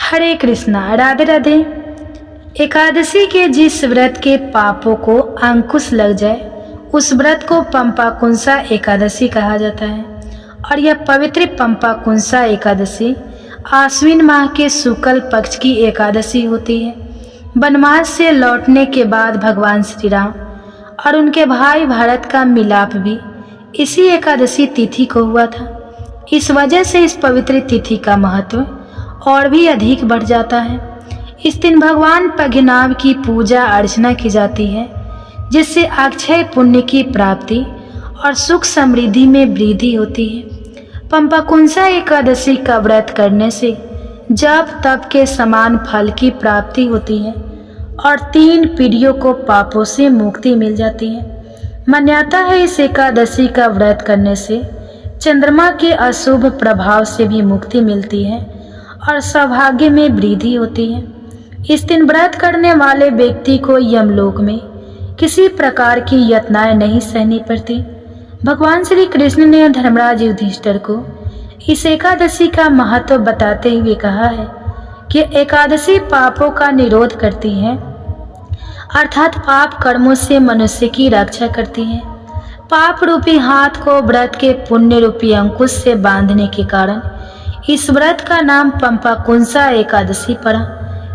हरे कृष्णा। राधे राधे। एकादशी के जिस व्रत के पापों को अंकुश लग जाए उस व्रत को पंपाकुंसा एकादशी कहा जाता है। और यह पवित्र पंपाकुंसा एकादशी आश्विन माह के शुक्ल पक्ष की एकादशी होती है। वनवास से लौटने के बाद भगवान श्री राम और उनके भाई भरत का मिलाप भी इसी एकादशी तिथि को हुआ था। इस वजह से इस पवित्र तिथि का महत्व और भी अधिक बढ़ जाता है। इस दिन भगवान पद्मनाभ की पूजा अर्चना की जाती है, जिससे अक्षय पुण्य की प्राप्ति और सुख समृद्धि में वृद्धि होती है। पंपाकुंसा एकादशी का व्रत करने से जप तप के समान फल की प्राप्ति होती है और 3 पीढ़ियों को पापों से मुक्ति मिल जाती है। मान्यता है इस एकादशी का व्रत करने से चंद्रमा के अशुभ प्रभाव से भी मुक्ति मिलती है और सौभाग्य में वृद्धि होती है। इस दिन व्रत करने वाले व्यक्ति को यमलोक में किसी प्रकार की यातनाएं नहीं सहनी पड़ती। भगवान श्री कृष्ण ने धर्मराज युधिष्ठिर को इस एकादशी का महत्व बताते हुए कहा है कि एकादशी पापों का निरोध करती है, अर्थात पाप कर्मों से मनुष्य की रक्षा करती है। पाप रूपी हाथ को व्रत के पुण्य रूपी अंकुश से बांधने के कारण इस व्रत का नाम पंपाकुंसा एकादशी पड़ा।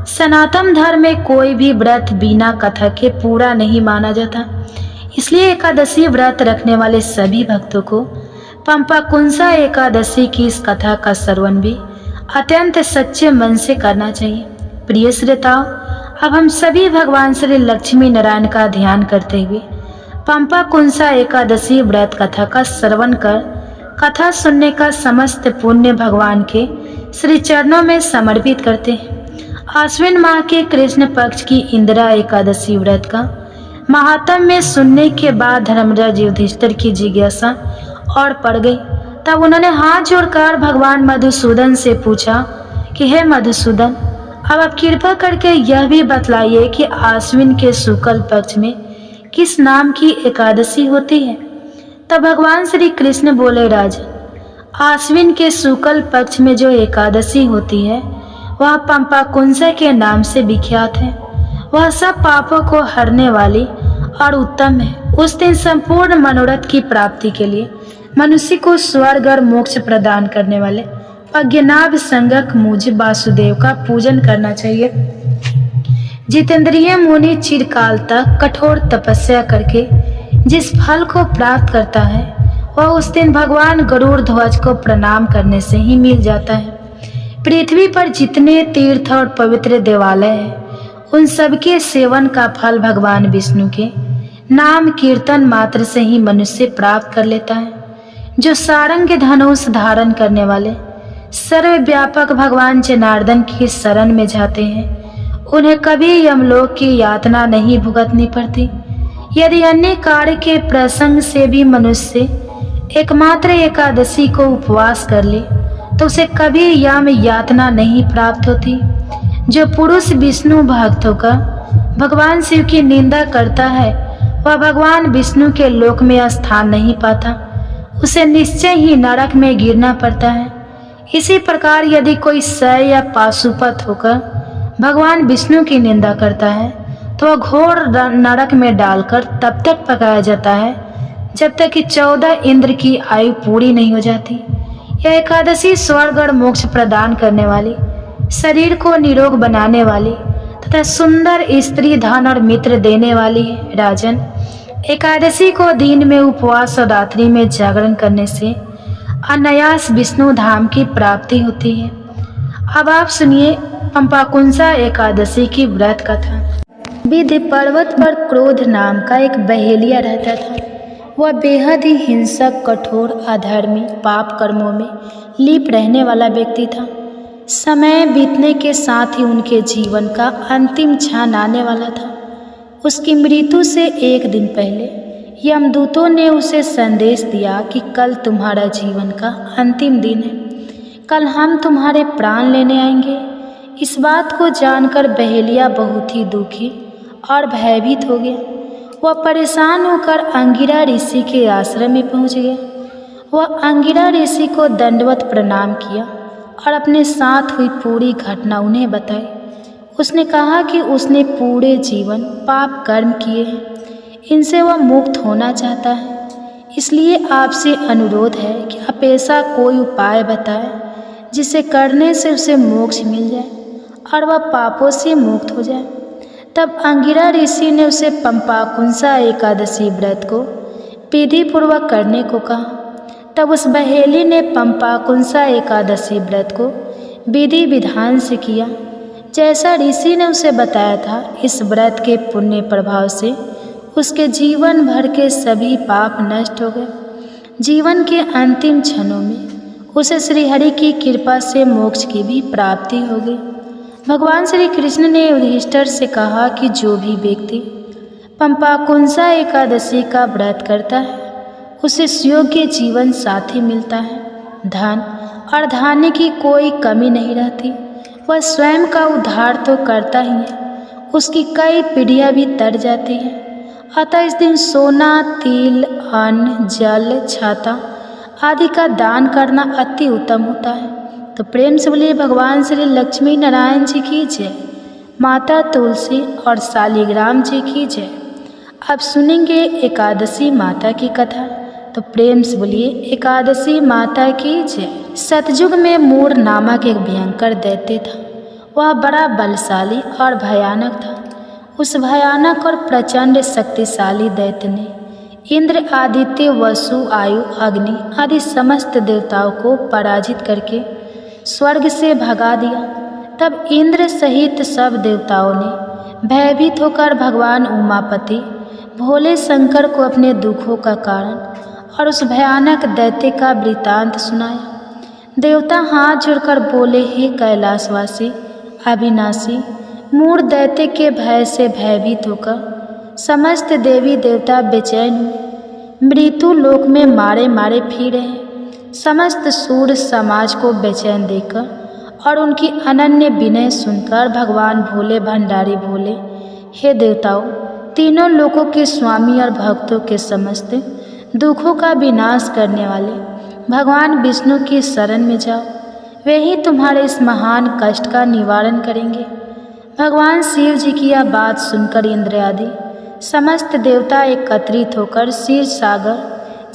सनातन धर्म में कोई भी व्रत बिना कथा के पूरा नहीं माना जाता, इसलिए एकादशी व्रत रखने वाले सभी भक्तों को पंपाकुंसा एकादशी की इस कथा का श्रवण भी अत्यंत सच्चे मन से करना चाहिए। प्रिय श्रोताओं, अब हम सभी भगवान श्री लक्ष्मी नारायण का ध्यान करते हुए पंपाकुंसा एकादशी व्रत कथा का श्रवण कर कथा सुनने का समस्त पुण्य भगवान के श्री चरणों में समर्पित करते हैं। आश्विन माह के कृष्ण पक्ष की इंदिरा एकादशी व्रत का महात्म्य में सुनने के बाद धर्मराज युधिष्ठिर की जिज्ञासा और पड़ गई। तब उन्होंने हाथ जोड़कर भगवान मधुसूदन से पूछा कि हे मधुसूदन, अब आप कृपा करके यह भी बतलाइए कि आश्विन के शुक्ल पक्ष में किस नाम की एकादशी होती है। तब भगवान श्री कृष्ण बोले, राजन, आश्विन के शुक्ल पक्ष में जो एकादशी होती है वह पंपाकुंसा के नाम से विख्यात है। वह सब पापों को हरने वाली और उत्तम है। उस दिन संपूर्ण मनोरथ की प्राप्ति के लिए मनुष्य को स्वर्ग और मोक्ष प्रदान करने वाले पद्मनाभ संगक मुझ वासुदेव का पूजन करना चाहिए। जितेंद्रिय मुनि चिरकाल तक कठोर तपस्या करके जिस फल को प्राप्त करता है वह उस दिन भगवान गरुड़ ध्वज को प्रणाम करने से ही मिल जाता है। पृथ्वी पर जितने तीर्थ और पवित्र देवालय हैं उन सबके सेवन का फल भगवान विष्णु के नाम कीर्तन मात्र से ही मनुष्य प्राप्त कर लेता है। जो सारंग धनुष धारण करने वाले सर्वव्यापक भगवान जनार्दन की शरण में जाते हैं उन्हें कभी यमलोक की यातना नहीं भुगतनी पड़ती। यदि अन्य कार्य के प्रसंग से भी मनुष्य एकमात्र एकादशी को उपवास कर ले तो उसे कभी यम यातना नहीं प्राप्त होती। जो पुरुष विष्णु भक्त होकर भगवान शिव की निंदा करता है वह भगवान विष्णु के लोक में स्थान नहीं पाता, उसे निश्चय ही नरक में गिरना पड़ता है। इसी प्रकार यदि कोई शय या पाशुपत होकर भगवान विष्णु की निंदा करता है तो वह घोर नरक में डालकर तब तक पकाया जाता है जब तक कि 14 इंद्र की आयु पूरी नहीं हो जाती। यह एकादशी स्वर्ग और मोक्ष प्रदान करने वाली, शरीर को निरोग बनाने वाली तथा सुंदर स्त्री धन और मित्र देने वाली है। राजन, एकादशी को दिन में उपवास और रात्रि में जागरण करने से अनायास विष्णु धाम की प्राप्ति होती है। अब आप सुनिए पंपाकुंसा एकादशी की व्रत कथा। विंध्य पर्वत पर क्रोध नाम का एक बहेलिया रहता था। वह बेहद ही हिंसक, कठोर, अधर्मी, पाप कर्मों में लीप रहने वाला व्यक्ति था। समय बीतने के साथ ही उनके जीवन का अंतिम क्षण आने वाला था। उसकी मृत्यु से एक दिन पहले यमदूतों ने उसे संदेश दिया कि कल तुम्हारा जीवन का अंतिम दिन है, कल हम तुम्हारे प्राण लेने आएंगे। इस बात को जानकर बहेलिया बहुत ही दुखी और भयभीत हो गया। वह परेशान होकर अंगिरा ऋषि के आश्रम में पहुंच गया। वह अंगिरा ऋषि को दंडवत प्रणाम किया और अपने साथ हुई पूरी घटना उन्हें बताई। उसने कहा कि उसने पूरे जीवन पाप कर्म किए हैं, इनसे वह मुक्त होना चाहता है। इसलिए आपसे अनुरोध है कि आप ऐसा कोई उपाय बताएं जिसे करने से उसे मोक्ष मिल जाए और वह पापों से मुक्त हो जाए। तब अंगिरा ऋषि ने उसे पंपाकुंसा एकादशी व्रत को विधि पूर्वक करने को कहा। तब उस बहेली ने पंपाकुंसा एकादशी व्रत को विधि विधान से किया जैसा ऋषि ने उसे बताया था। इस व्रत के पुण्य प्रभाव से उसके जीवन भर के सभी पाप नष्ट हो गए। जीवन के अंतिम क्षणों में उसे श्रीहरि की कृपा से मोक्ष की भी प्राप्ति हो गई। भगवान श्री कृष्ण ने युधिष्ठिर से कहा कि जो भी व्यक्ति पंपाकुंसा एकादशी का व्रत करता है उसे सुयोग्य जीवन साथी मिलता है। धन और धान्य की कोई कमी नहीं रहती। वह स्वयं का उद्धार तो करता ही है, उसकी कई पीढ़ियाँ भी तर जाती हैं। अतः इस दिन सोना, तिल, अन्न, जल, छाता आदि का दान करना अति उत्तम होता है। तो प्रेम से बोलिए भगवान श्री लक्ष्मी नारायण जी की जय, माता तुलसी और शालिग्राम जी की जय। अब सुनेंगे एकादशी माता की कथा। तो प्रेम से बोलिए एकादशी माता की जय। सतयुग में मूर नामक एक भयंकर दैत्य था। वह बड़ा बलशाली और भयानक था। उस भयानक और प्रचंड शक्तिशाली दैत्य ने इंद्र, आदित्य, वसु, आयु, अग्नि आदि समस्त देवताओं को पराजित करके स्वर्ग से भगा दिया। तब इंद्र सहित सब देवताओं ने भयभीत होकर भगवान उमापति भोले शंकर को अपने दुखों का कारण और उस भयानक दैत्य का वृतांत सुनाया। देवता हाथ जोड़कर बोले, हे कैलाशवासी अविनाशी, मूढ़ दैत्य के भय से भयभीत होकर समस्त देवी देवता बेचैन हुए, मृत्यु लोक में मारे मारे फिर रहे। समस्त सूर समाज को बेचैन देखकर और उनकी अनन्य विनय सुनकर भगवान भोले भंडारी बोले, हे देवताओं, तीनों लोकों के स्वामी और भक्तों के समस्त दुखों का विनाश करने वाले भगवान विष्णु की शरण में जाओ, वे ही तुम्हारे इस महान कष्ट का निवारण करेंगे। भगवान शिव जी की यह बात सुनकर इंद्र आदि समस्त देवता एकत्रित होकर क्षीर सागर,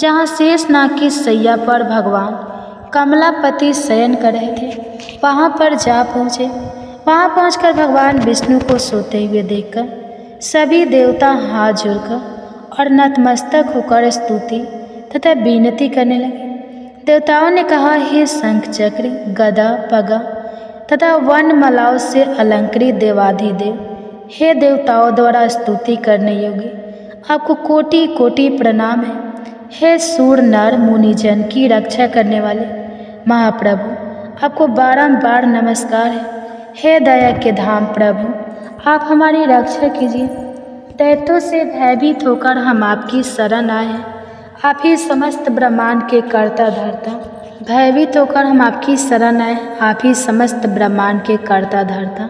जहाँ शेषनाग की सैया पर भगवान कमलापति शयन कर रहे थे, वहाँ पर जा पहुँचे। वहाँ पहुँचकर भगवान विष्णु को सोते हुए देखकर सभी देवता हाथ जोड़कर और नतमस्तक होकर स्तुति तथा विनती करने लगे। देवताओं ने कहा, हे शंख चक्र, गदा, पगा तथा वन मालाओं से अलंकृत देवाधिदेव, हे देवताओं द्वारा स्तुति करने योग्य आपको कोटि कोटि प्रणाम है। हे सूर नर मुनिजन की रक्षा करने वाले महाप्रभु, आपको बारंबार नमस्कार है। हे दया के धाम प्रभु, आप हमारी रक्षा कीजिए। दैत्यों से भयभीत होकर हम आपकी शरण आए हैं। आप ही समस्त ब्रह्मांड के कर्ता धर्ता। भयभीत होकर हम आपकी शरण आए, आप ही समस्त ब्रह्मांड के कर्ता धर्ता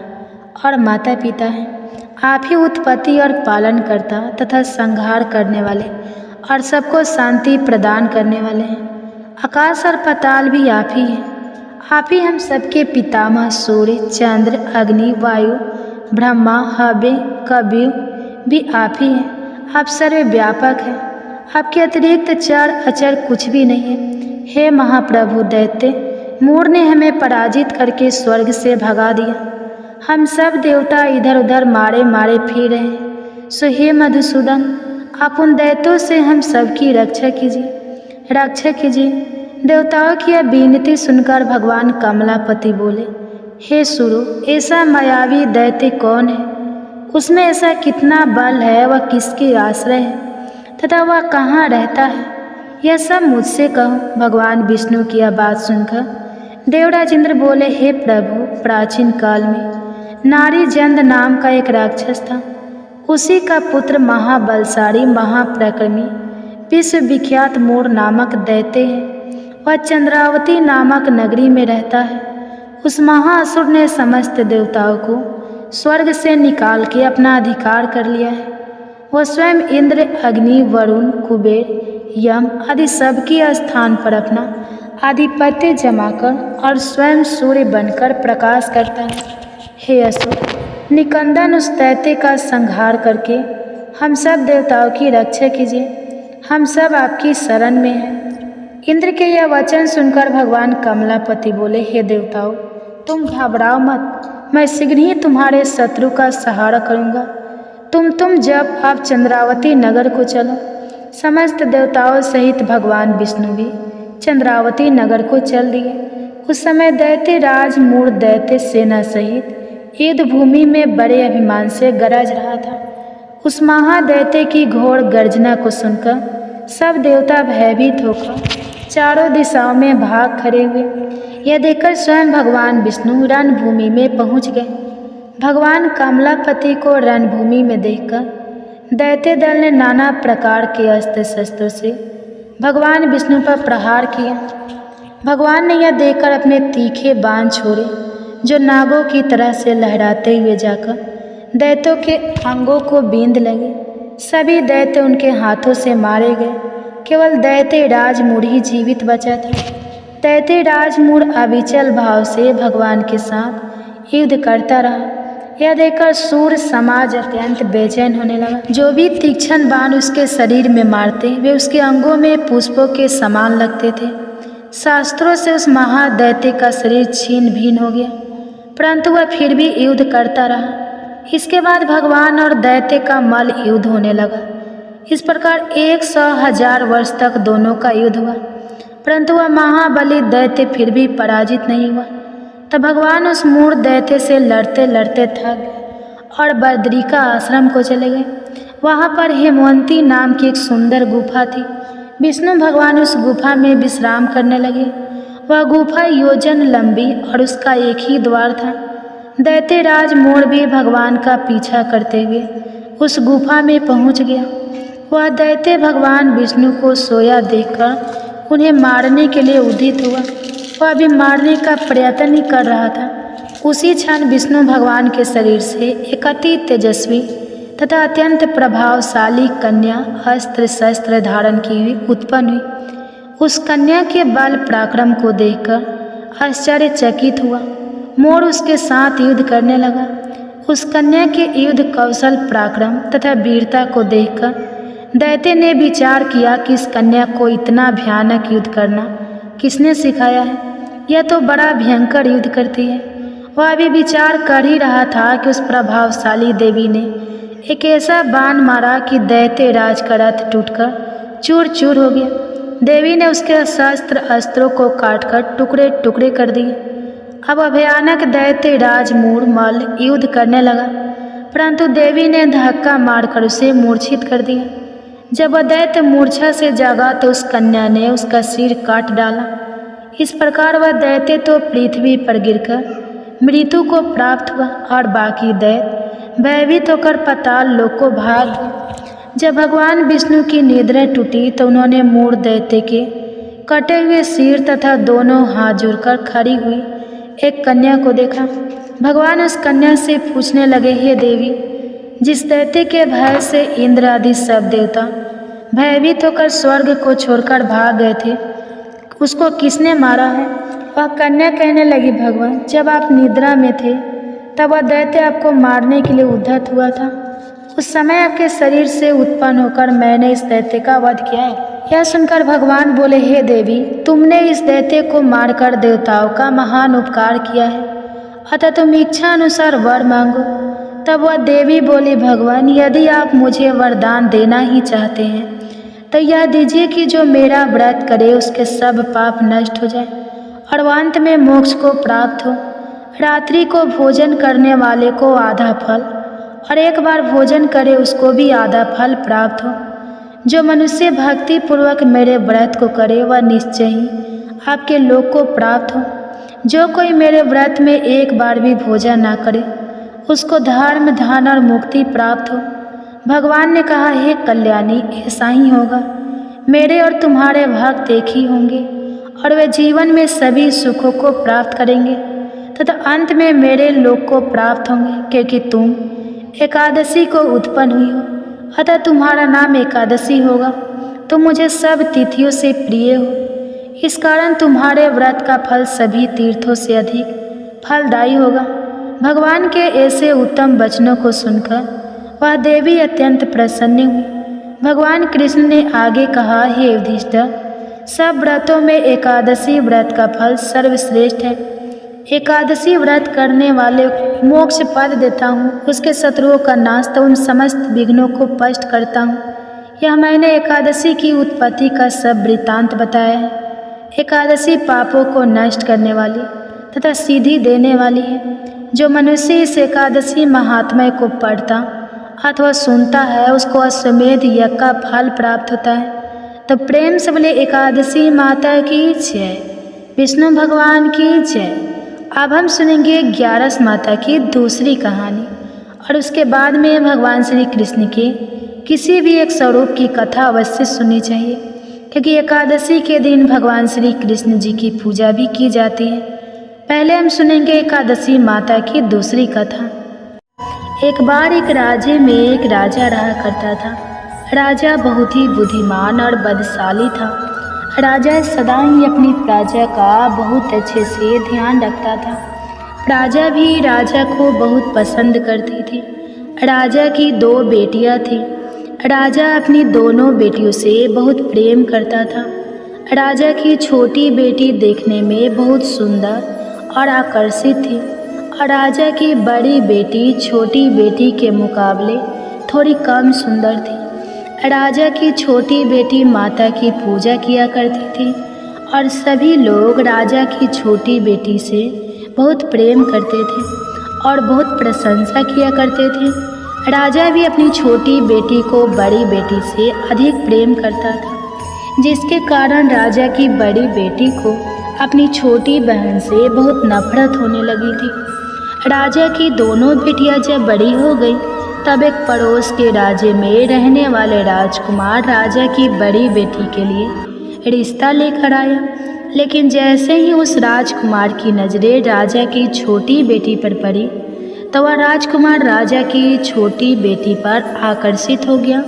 और माता पिता हैं। आप ही उत्पत्ति और पालन करता तथा संहार करने वाले और सबको शांति प्रदान करने वाले हैं। आकाश और पाताल भी आप ही हैं। आप ही हम सबके पितामह, सूर्य, चंद्र, अग्नि, वायु, ब्रह्मा, हव्य, कबीर भी आप ही हैं। आप सर्वव्यापक हैं। आपके अतिरिक्त चर अचर कुछ भी नहीं है। हे महाप्रभु, दैत्य मूढ़ ने हमें पराजित करके स्वर्ग से भगा दिया। हम सब देवता इधर उधर मारे मारे फिर रहे हैं। सो हे मधुसूदन, आप उन दैत्यों से हम सबकी रक्षा कीजिए, रक्षा कीजिए। देवताओं की यह विनती सुनकर भगवान कमलापति बोले, हे सुरो, ऐसा मायावी दैत्य कौन है? उसमें ऐसा कितना बल है? वह किसके आश्रय है तथा वह कहाँ रहता है? यह सब मुझसे कहो। भगवान विष्णु की यह बात सुनकर देवराज इंद्र बोले, हे प्रभु, प्राचीन काल में नारी जंद नाम का एक राक्षस था। उसी का पुत्र महाबलशाली, महाप्रक्रमी, विश्वविख्यात मूढ़ नामक दैत्य है। वह चंद्रावती नामक नगरी में रहता है। उस महाअसुर ने समस्त देवताओं को स्वर्ग से निकाल के अपना अधिकार कर लिया है। वह स्वयं इंद्र, अग्नि, वरुण, कुबेर, यम आदि सबके स्थान पर अपना आधिपत्य जमाकर और स्वयं सूर्य बनकर प्रकाश करता है। हे असुर, निकंदन उस दैत्य का संहार करके हम सब देवताओं की रक्षा कीजिए। हम सब आपकी शरण में हैं। इंद्र के यह वचन सुनकर भगवान कमलापति बोले, हे देवताओं, तुम घबराओ मत, मैं शीघ्र ही तुम्हारे शत्रु का सहारा करूँगा। तुम जब आप चंद्रावती नगर को चलो। समस्त देवताओं सहित भगवान विष्णु भी चंद्रावती नगर को चल दिए। उस समय दैत्य राज मूढ़ दैत्य सेना सहित युद्ध भूमि में बड़े अभिमान से गरज रहा था। उस महादैत्य की घोर गर्जना को सुनकर सब देवता भयभीत होकर चारों दिशाओं में भाग खड़े हुए। यह देखकर स्वयं भगवान विष्णु रणभूमि में पहुंच गए। भगवान कमलापति को रणभूमि में देखकर दैत्य दल ने नाना प्रकार के अस्त्र शस्त्रों से भगवान विष्णु पर प्रहार किया। भगवान ने यह देखकर अपने तीखे बाण छोड़े, जो नागों की तरह से लहराते हुए जाकर दैत्यों के अंगों को बींध लगे। सभी दैत्य उनके हाथों से मारे गए। केवल दैत्य राजमूढ़ ही जीवित बचा था। दैत्य राजमूढ़ अविचल भाव से भगवान के साथ युद्ध करता रहा। यह देखकर सूर्य समाज अत्यंत बेचैन होने लगा। जो भी तीक्ष्ण बाण उसके शरीर में मारते वे उसके अंगों में पुष्पों के समान लगते थे। शास्त्रों से उस महादैत्य का शरीर छीन भीन हो गया, परंतु वह फिर भी युद्ध करता रहा। इसके बाद भगवान और दैत्य का मल युद्ध होने लगा। इस प्रकार 100,000 वर्ष तक दोनों का युद्ध हुआ, परंतु वह महाबली दैत्य फिर भी पराजित नहीं हुआ। तब भगवान उस मूढ़ दैत्य से लड़ते लड़ते थक गए और बद्रिका आश्रम को चले गए। वहाँ पर हेमवंती नाम की एक सुंदर गुफा थी। विष्णु भगवान उस गुफा में विश्राम करने लगे। वह गुफा योजन लंबी और उसका एक ही द्वार था। दैत्य राज मूढ़ भी भगवान का पीछा करते हुए उस गुफा में पहुँच गया। वह दैत्य भगवान विष्णु को सोया देखकर उन्हें मारने के लिए उद्यत हुआ। वह अभी मारने का प्रयत्न ही कर रहा था। उसी क्षण विष्णु भगवान के शरीर से एक अति तेजस्वी तथा अत्यंत प्रभावशाली कन्या अस्त्र शस्त्र धारण की हुई उत्पन्न हुई। उस कन्या के बल पराक्रम को देखकर आश्चर्यचकित हुआ। मोर उसके साथ युद्ध करने लगा। उस कन्या के युद्ध कौशल पराक्रम तथा वीरता को देखकर दैत्य ने विचार किया कि इस कन्या को इतना भयानक युद्ध करना किसने सिखाया है। यह तो बड़ा भयंकर युद्ध करती है। वह अभी विचार कर ही रहा था कि उस प्रभावशाली देवी ने एक ऐसा बाण मारा कि दैत्य राज का रथ टूटकर चूर चूर हो गया। देवी ने उसके शस्त्र अस्त्रों को काटकर टुकड़े टुकड़े कर दिए। अब भयानक दैत्य राज मूढ़ मल युद्ध करने लगा, परंतु देवी ने धक्का मारकर उसे मूर्छित कर दिया। जब वह दैत्य मूर्छा से जागा तो उस कन्या ने उसका सिर काट डाला। इस प्रकार वह दैत्य तो पृथ्वी पर गिरकर मृत्यु को प्राप्त हुआ और बाकी दैत्य भयभीत होकर पाताल लोक को भाग गए। जब भगवान विष्णु की निद्रा टूटी तो उन्होंने मूढ़ दैत्य के कटे हुए सिर तथा दोनों हाथ जोड़कर खड़ी हुई एक कन्या को देखा। भगवान उस कन्या से पूछने लगे, हे देवी, जिस दैत्य के भय से इंद्र आदि सब देवता भयभीत होकर स्वर्ग को छोड़कर भाग गए थे, उसको किसने मारा है? वह कन्या कहने लगी, भगवान, जब आप निद्रा में थे तब वह दैत्य आपको मारने के लिए उद्धत हुआ था। उस समय आपके शरीर से उत्पन्न होकर मैंने इस दैत्य का वध किया है। यह सुनकर भगवान बोले, हे देवी, तुमने इस दैत्य को मारकर देवताओं का महान उपकार किया है, अतः तुम इच्छा अनुसार वर मांगो। तब वह देवी बोली, भगवान, यदि आप मुझे वरदान देना ही चाहते हैं तो यह दीजिए कि जो मेरा व्रत करे उसके सब पाप नष्ट हो जाए और वह अंत में मोक्ष को प्राप्त हो। रात्रि को भोजन करने वाले को आधा फल और एक बार भोजन करे उसको भी आधा फल प्राप्त हो। जो मनुष्य भक्ति पूर्वक मेरे व्रत को करे वह निश्चय ही आपके लोक को प्राप्त हो। जो कोई मेरे व्रत में एक बार भी भोजन ना करे उसको धर्म धन और मुक्ति प्राप्त हो। भगवान ने कहा, हे कल्याणी, ऐसा ही होगा। मेरे और तुम्हारे भक्त एक ही होंगे और वे जीवन में सभी सुखों को प्राप्त करेंगे तथा अंत में मेरे लोक को प्राप्त होंगे, क्योंकि तुम एकादशी को उत्पन्न हुई हो, अतः तुम्हारा नाम एकादशी होगा। तुम मुझे सब तिथियों से प्रिय हो, इस कारण तुम्हारे व्रत का फल सभी तीर्थों से अधिक फलदायी होगा। भगवान के ऐसे उत्तम वचनों को सुनकर वह देवी अत्यंत प्रसन्न हुई। भगवान कृष्ण ने आगे कहा, हे युधिष्ठिर, सब व्रतों में एकादशी व्रत का फल सर्वश्रेष्ठ है। एकादशी व्रत करने वाले मोक्ष पद देता हूँ, उसके शत्रुओं का नाश तो उन समस्त विघ्नों को पष्ट करता हूँ। यह मैंने एकादशी की उत्पत्ति का सब वृत्तांत बताया है। एकादशी पापों को नष्ट करने वाली तथा सिद्धि देने वाली है। जो मनुष्य इस एकादशी महात्म्य को पढ़ता अथवा सुनता है, उसको अश्वमेध यज्ञ का फल प्राप्त होता है। तो प्रेम से बोले एकादशी माता की जय, विष्णु भगवान की जय। अब हम सुनेंगे 11 माता की दूसरी कहानी और उसके बाद में भगवान श्री कृष्ण के किसी भी एक स्वरूप की कथा अवश्य सुननी चाहिए, क्योंकि एकादशी के दिन भगवान श्री कृष्ण जी की पूजा भी की जाती है। पहले हम सुनेंगे एकादशी माता की दूसरी कथा। एक बार एक राज्य में एक राजा रहा करता था। राजा बहुत ही बुद्धिमान और बलशाली था। राजा सदा ही अपनी प्रजा का बहुत अच्छे से ध्यान रखता था। प्रजा भी राजा को बहुत पसंद करती थी। राजा की 2 बेटियां थीं। राजा अपनी दोनों बेटियों से बहुत प्रेम करता था। राजा की छोटी बेटी देखने में बहुत सुंदर और आकर्षित थी और राजा की बड़ी बेटी छोटी बेटी के मुकाबले थोड़ी कम सुंदर थी। राजा की छोटी बेटी माता की पूजा किया करती थी और सभी लोग राजा की छोटी बेटी से बहुत प्रेम करते थे और बहुत प्रशंसा किया करते थे। राजा भी अपनी छोटी बेटी को बड़ी बेटी से अधिक प्रेम करता था, जिसके कारण राजा की बड़ी बेटी को अपनी छोटी बहन से बहुत नफरत होने लगी थी। राजा की दोनों बेटियां जब बड़ी हो गई, तब एक पड़ोस के राज्य में रहने वाले राजकुमार राजा की बड़ी बेटी के लिए रिश्ता लेकर आया। लेकिन जैसे ही उस राजकुमार की नज़रें राजा की छोटी बेटी पर पड़ी, तो वह राजकुमार राजा की छोटी बेटी पर आकर्षित हो गया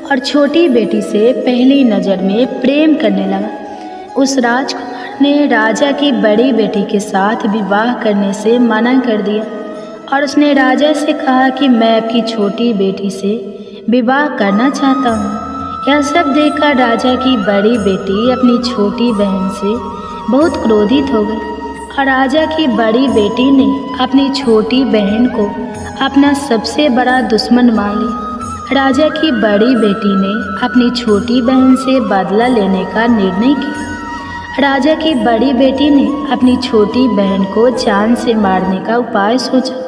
और छोटी बेटी से पहली नज़र में प्रेम करने लगा। उस राजकुमार ने राजा की बड़ी बेटी के साथ विवाह करने से मना कर दिया और उसने राजा से कहा कि मैं आपकी छोटी बेटी से विवाह करना चाहता हूँ। यह सब देखकर राजा की बड़ी बेटी अपनी छोटी बहन से बहुत क्रोधित हो गई और राजा की बड़ी बेटी ने अपनी छोटी बहन को अपना सबसे बड़ा दुश्मन मान लिया। राजा की बड़ी बेटी ने अपनी छोटी बहन से बदला लेने का निर्णय किया। राजा की बड़ी बेटी ने अपनी छोटी बहन को जान से मारने का उपाय सोचा।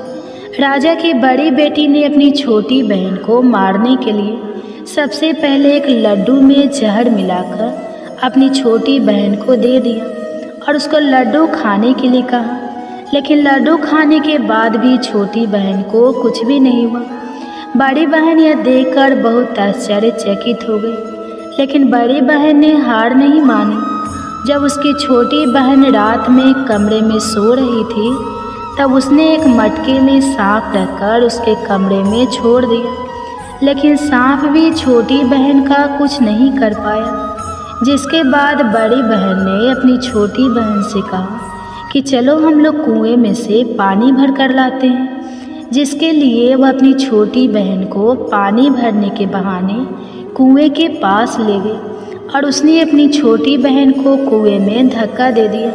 राजा की बड़ी बेटी ने अपनी छोटी बहन को मारने के लिए सबसे पहले एक लड्डू में जहर मिलाकर अपनी छोटी बहन को दे दिया और उसको लड्डू खाने के लिए कहा। लेकिन लड्डू खाने के बाद भी छोटी बहन को कुछ भी नहीं हुआ। बड़ी बहन यह देखकर बहुत आश्चर्यचकित हो गई, लेकिन बड़ी बहन ने हार नहीं मानी। जब उसकी छोटी बहन रात में कमरे में सो रही थी, तब उसने एक मटके में सांप रखकर उसके कमरे में छोड़ दिया। लेकिन सांप भी छोटी बहन का कुछ नहीं कर पाया, जिसके बाद बड़ी बहन ने अपनी छोटी बहन से कहा कि चलो हम लोग कुएं में से पानी भर कर लाते हैं। जिसके लिए वह अपनी छोटी बहन को पानी भरने के बहाने कुएं के पास ले गई और उसने अपनी छोटी बहन को कुएं में धक्का दे दिया।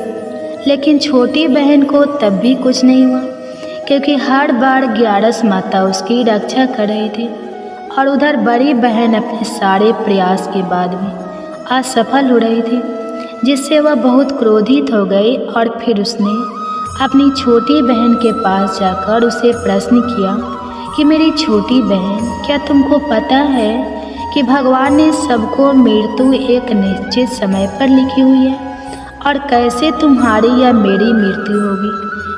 लेकिन छोटी बहन को तब भी कुछ नहीं हुआ, क्योंकि हर बार 11 माता उसकी रक्षा कर रही थी और उधर बड़ी बहन अपने सारे प्रयास के बाद भी असफल हो रही थी, जिससे वह बहुत क्रोधित हो गई और फिर उसने अपनी छोटी बहन के पास जाकर उसे प्रश्न किया कि मेरी छोटी बहन, क्या तुमको पता है कि भगवान ने सबको मृत्यु एक निश्चित समय पर लिखी हुई है और कैसे तुम्हारी या मेरी मृत्यु होगी,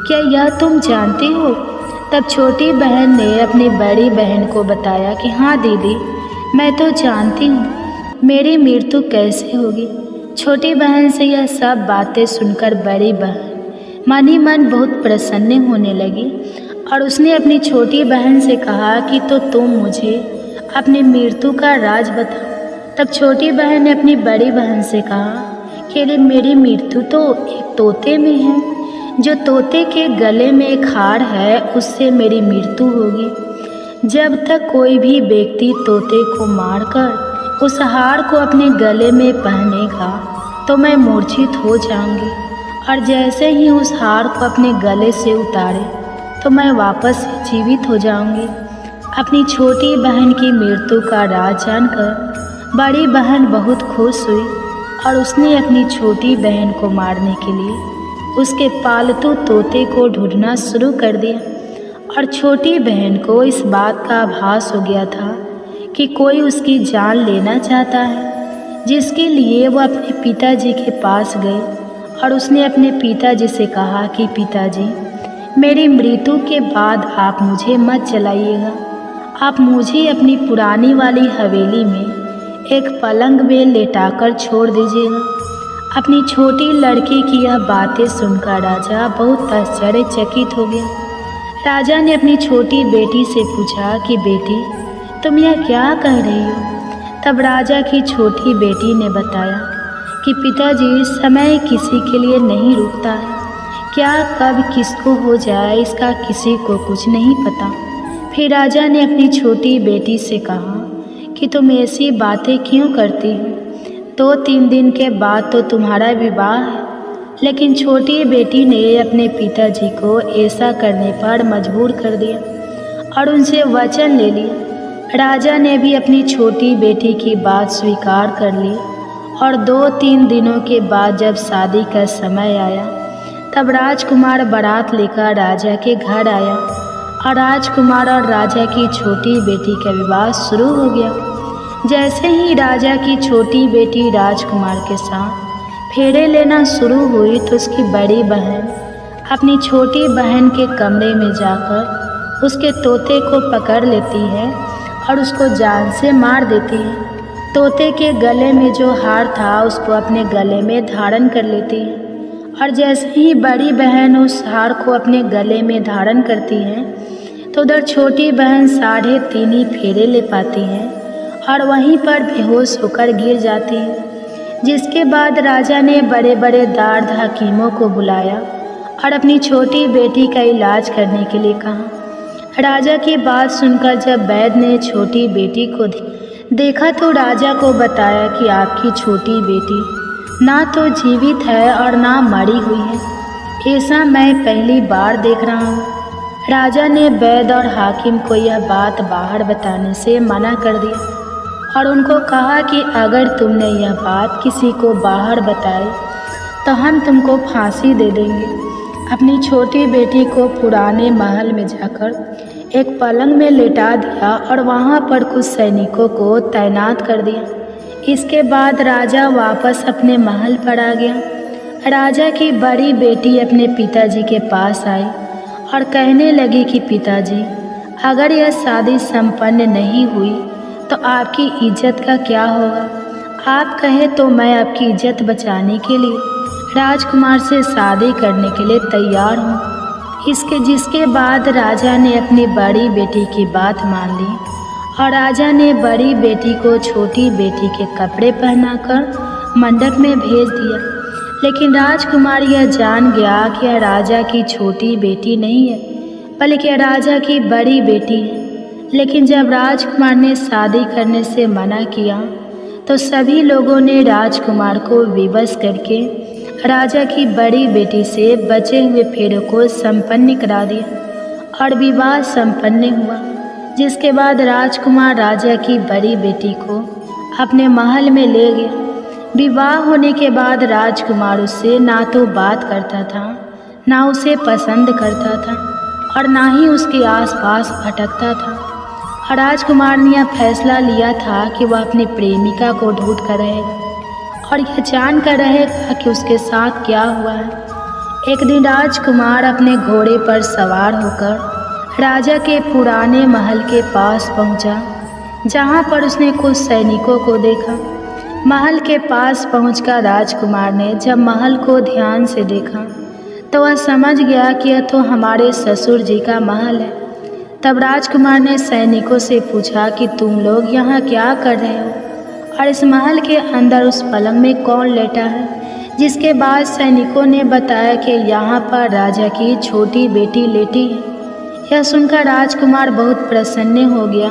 क्या यह तुम जानती हो? तब छोटी बहन ने अपनी बड़ी बहन को बताया कि हाँ दीदी, मैं तो जानती हूँ मेरी मृत्यु कैसे होगी। छोटी बहन से यह सब बातें सुनकर बड़ी बहन मन ही मन बहुत प्रसन्न होने लगी और उसने अपनी छोटी बहन से कहा कि तो तुम मुझे अपनी मृत्यु का राज बताओ। तब छोटी बहन ने अपनी बड़ी बहन से कहा कि अरे मेरी मृत्यु तो एक तोते में है, जो तोते के गले में एक हार है उससे मेरी मृत्यु होगी। जब तक कोई भी व्यक्ति तोते को मारकर उस हार को अपने गले में पहनेगा तो मैं मूर्छित हो जाऊंगी, और जैसे ही उस हार को अपने गले से उतारे तो मैं वापस जीवित हो जाऊंगी। अपनी छोटी बहन की मृत्यु का राज जानकर बड़ी बहन बहुत खुश हुई और उसने अपनी छोटी बहन को मारने के लिए उसके पालतू तोते को ढूंढना शुरू कर दिया। और छोटी बहन को इस बात का आभास हो गया था कि कोई उसकी जान लेना चाहता है, जिसके लिए वो अपने पिताजी के पास गई और उसने अपने पिताजी से कहा कि पिताजी, मेरी मृत्यु के बाद आप मुझे मत जलाइएगा, आप मुझे अपनी पुरानी वाली हवेली में एक पलंग में लेटाकर छोड़ दीजिएगा। अपनी छोटी लड़की की यह बातें सुनकर राजा बहुत आश्चर्यचकित हो गया। राजा ने अपनी छोटी बेटी से पूछा कि बेटी, तुम यह क्या कह रही हो? तब राजा की छोटी बेटी ने बताया कि पिताजी, समय किसी के लिए नहीं रुकता है, क्या कब किसको हो जाए इसका किसी को कुछ नहीं पता। फिर राजा ने अपनी छोटी बेटी से कहा कि तुम ऐसी बातें क्यों करती हो? 2-3 दिन के बाद तो तुम्हारा विवाह है। लेकिन छोटी बेटी ने अपने पिताजी को ऐसा करने पर मजबूर कर दिया और उनसे वचन ले लिया। राजा ने भी अपनी छोटी बेटी की बात स्वीकार कर ली और 2-3 दिनों के बाद जब शादी का समय आया तब राजकुमार बारात लेकर राजा के घर आया और राजकुमार और राजा की छोटी बेटी का विवाह शुरू हो गया। जैसे ही राजा की छोटी बेटी राजकुमार के साथ फेरे लेना शुरू हुई तो उसकी बड़ी बहन अपनी छोटी बहन के कमरे में जाकर उसके तोते को पकड़ लेती है और उसको जान से मार देती है। तोते के गले में जो हार था उसको अपने गले में धारण कर लेती है और जैसे ही बड़ी बहन उस हार को अपने गले में धारण करती है तो उधर छोटी बहन 3.5 फेरे ले पाती है और वहीं पर बेहोश होकर गिर जाती है। जिसके बाद राजा ने बड़े बड़े दार्द हकीमों को बुलाया और अपनी छोटी बेटी का इलाज करने के लिए कहा। राजा की बात सुनकर जब वैद्य ने छोटी बेटी को देखा तो राजा को बताया कि आपकी छोटी बेटी ना तो जीवित है और ना मरी हुई है। ऐसा मैं पहली बार देख रहा हूँ। राजा ने वैद्य और हाकिम को यह बात बाहर बताने से मना कर दिया और उनको कहा कि अगर तुमने यह बात किसी को बाहर बताई तो हम तुमको फांसी दे देंगे। अपनी छोटी बेटी को पुराने महल में जाकर एक पलंग में लेटा दिया और वहाँ पर कुछ सैनिकों को तैनात कर दिया। इसके बाद राजा वापस अपने महल पर आ गया। राजा की बड़ी बेटी अपने पिताजी के पास आई और कहने लगी कि पिताजी, अगर यह शादी संपन्न नहीं हुई तो आपकी इज्जत का क्या होगा? आप कहें तो मैं आपकी इज्जत बचाने के लिए राजकुमार से शादी करने के लिए तैयार हूँ। जिसके बाद राजा ने अपनी बड़ी बेटी की बात मान ली और राजा ने बड़ी बेटी को छोटी बेटी के कपड़े पहनाकर मंडप में भेज दिया। लेकिन राजकुमार यह जान गया कि यह राजा की छोटी बेटी नहीं है बल्कि यह राजा की बड़ी बेटी है। लेकिन जब राजकुमार ने शादी करने से मना किया तो सभी लोगों ने राजकुमार को विवश करके राजा की बड़ी बेटी से बचे हुए फेरों को संपन्न करा दिया और विवाह संपन्न हुआ। जिसके बाद राजकुमार राजा की बड़ी बेटी को अपने महल में ले गया। विवाह होने के बाद राजकुमार उससे ना तो बात करता था, ना उसे पसंद करता था और ना ही उसके आसपास भटकता था। और राजकुमार ने यह फैसला लिया था कि वह अपनी प्रेमिका को ढूंढ कर रहेगा और यह जान कर रहेगा कि उसके साथ क्या हुआ है। एक दिन राजकुमार अपने घोड़े पर सवार होकर राजा के पुराने महल के पास पहुंचा, जहां पर उसने कुछ सैनिकों को देखा। महल के पास पहुंचकर राजकुमार ने जब महल को ध्यान से देखा तो वह समझ गया कि यह तो हमारे ससुर जी का महल है। तब राजकुमार ने सैनिकों से पूछा कि तुम लोग यहाँ क्या कर रहे हो और इस महल के अंदर उस पलंग में कौन लेटा है जिसके बाद सैनिकों ने बताया कि यहाँ पर राजा की छोटी बेटी लेटी है। यह सुनकर राजकुमार बहुत प्रसन्न हो गया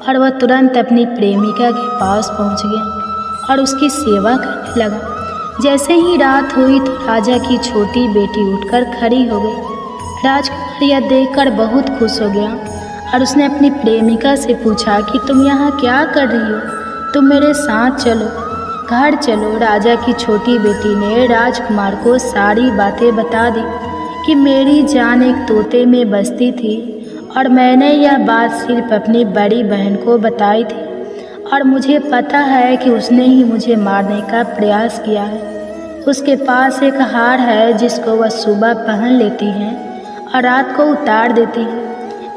और वह तुरंत अपनी प्रेमिका के पास पहुँच गया और उसकी सेवा करने लगा। जैसे ही रात हुई तो राजा की छोटी बेटी उठकर खड़ी हो गई। राजकुमार यह देखकर बहुत खुश हो गया और उसने अपनी प्रेमिका से पूछा कि तुम यहाँ क्या कर रही हो, तुम मेरे साथ चलो, घर चलो। राजा की छोटी बेटी ने राजकुमार को सारी बातें बता दी कि मेरी जान एक तोते में बसती थी और मैंने यह बात सिर्फ अपनी बड़ी बहन को बताई थी और मुझे पता है कि उसने ही मुझे मारने का प्रयास किया है। उसके पास एक हार है जिसको वह सुबह पहन लेती है और रात को उतार देती है।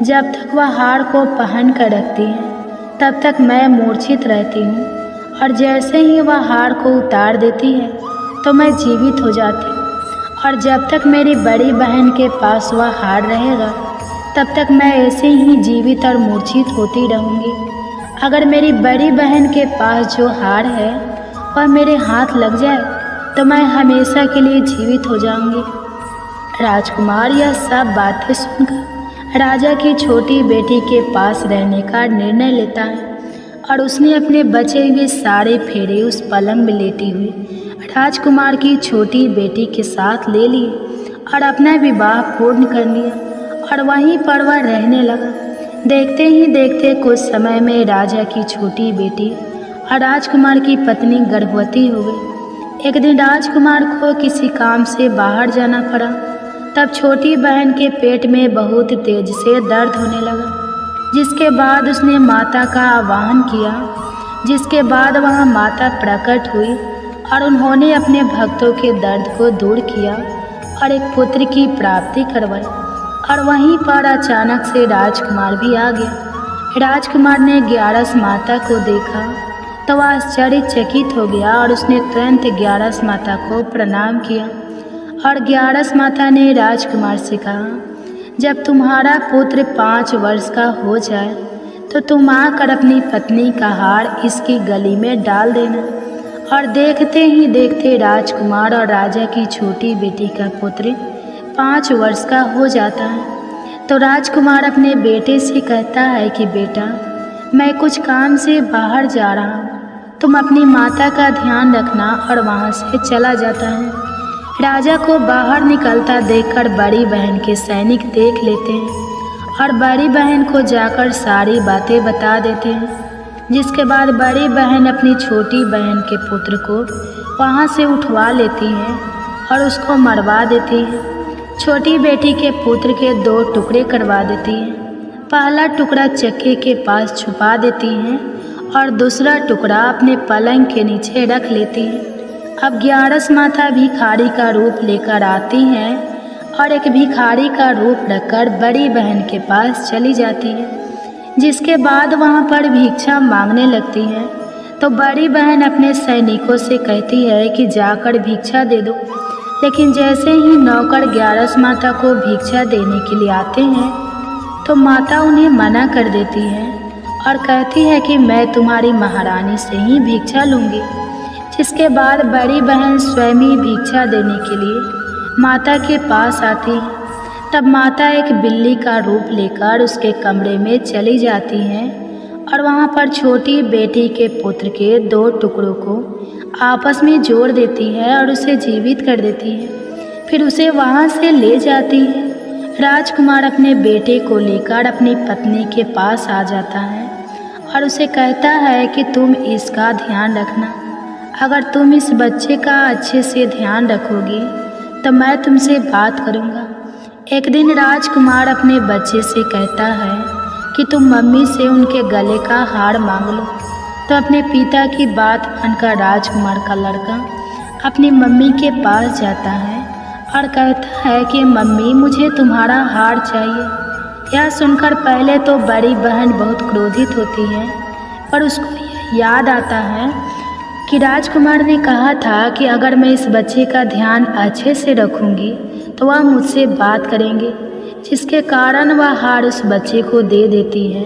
जब तक वह हार को पहन कर रखती है तब तक मैं मूर्छित रहती हूँ और जैसे ही वह हार को उतार देती है तो मैं जीवित हो जाती हूँ और जब तक मेरी बड़ी बहन के पास वह हार रहेगा तब तक मैं ऐसे ही जीवित और मूर्छित होती रहूँगी। अगर मेरी बड़ी बहन के पास जो हार है वह मेरे हाथ लग जाए तो मैं हमेशा के लिए जीवित हो जाऊँगी। राजकुमार यह सब बातें सुनकर राजा की छोटी बेटी के पास रहने का निर्णय लेता है और उसने अपने बचे हुए सारे फेरे उस पलंग में लेटी हुई राजकुमार की छोटी बेटी के साथ ले लिए और अपना विवाह पूर्ण कर लिया और वहीं पर वह रहने लगा। देखते ही देखते कुछ समय में राजा की छोटी बेटी और राजकुमार की पत्नी गर्भवती हो गई। एक दिन राजकुमार को किसी काम से बाहर जाना पड़ा। तब छोटी बहन के पेट में बहुत तेज से दर्द होने लगा, जिसके बाद उसने माता का आह्वान किया, जिसके बाद वहाँ माता प्रकट हुई और उन्होंने अपने भक्तों के दर्द को दूर किया और एक पुत्र की प्राप्ति करवाई। और वहीं पर अचानक से राजकुमार भी आ गया। राजकुमार ने ग्यारस माता को देखा तो वह आश्चर्यचकित हो गया और उसने तुरंत ग्यारस माता को प्रणाम किया। और ग्यारस माता ने राजकुमार से कहा, जब तुम्हारा पुत्र 5 वर्ष का हो जाए तो तुम आकर अपनी पत्नी का हार इसकी गली में डाल देना। और देखते ही देखते राजकुमार और राजा की छोटी बेटी का पुत्र 5 वर्ष का हो जाता है। तो राजकुमार अपने बेटे से कहता है कि बेटा, मैं कुछ काम से बाहर जा रहा हूँ, तुम अपनी माता का ध्यान रखना। और वहाँ से चला जाता है। राजा को बाहर निकलता देखकर बड़ी बहन के सैनिक देख लेते हैं और बड़ी बहन को जाकर सारी बातें बता देते हैं। जिसके बाद बड़ी बहन अपनी छोटी बहन के पुत्र को वहाँ से उठवा लेती है और उसको मरवा देती है। छोटी बेटी के पुत्र के 2 टुकड़े करवा देती है। पहला टुकड़ा चक्के के पास छुपा देती है और दूसरा टुकड़ा अपने पलंग के नीचे रख लेती है। अब ग्यारस माता भिखारी का रूप लेकर आती हैं और एक भिखारी का रूप रखकर बड़ी बहन के पास चली जाती है। जिसके बाद वहाँ पर भिक्षा मांगने लगती है। तो बड़ी बहन अपने सैनिकों से कहती है कि जाकर भिक्षा दे दो। लेकिन जैसे ही नौकर ग्यारस माता को भिक्षा देने के लिए आते हैं तो माता उन्हें मना कर देती है और कहती है कि मैं तुम्हारी महारानी से ही भिक्षा लूँगी। जिसके बाद बड़ी बहन स्वयं ही भिक्षा देने के लिए माता के पास आती है। तब माता एक बिल्ली का रूप लेकर उसके कमरे में चली जाती हैं और वहाँ पर छोटी बेटी के पुत्र के 2 टुकड़ों को आपस में जोड़ देती है और उसे जीवित कर देती है। फिर उसे वहाँ से ले जाती है। राजकुमार अपने बेटे को लेकर अपनी पत्नी के पास आ जाता है और उसे कहता है कि तुम इसका ध्यान रखना। अगर तुम इस बच्चे का अच्छे से ध्यान रखोगी तो मैं तुमसे बात करूँगा। एक दिन राजकुमार अपने बच्चे से कहता है कि तुम मम्मी से उनके गले का हार मांग लो। तो अपने पिता की बात मानकर राजकुमार का लड़का अपनी मम्मी के पास जाता है और कहता है कि मम्मी, मुझे तुम्हारा हार चाहिए। यह सुनकर पहले तो बड़ी बहन बहुत क्रोधित होती है, पर उसको याद आता है कि राजकुमार ने कहा था कि अगर मैं इस बच्चे का ध्यान अच्छे से रखूंगी तो वह मुझसे बात करेंगे। जिसके कारण वह हार उस बच्चे को दे देती है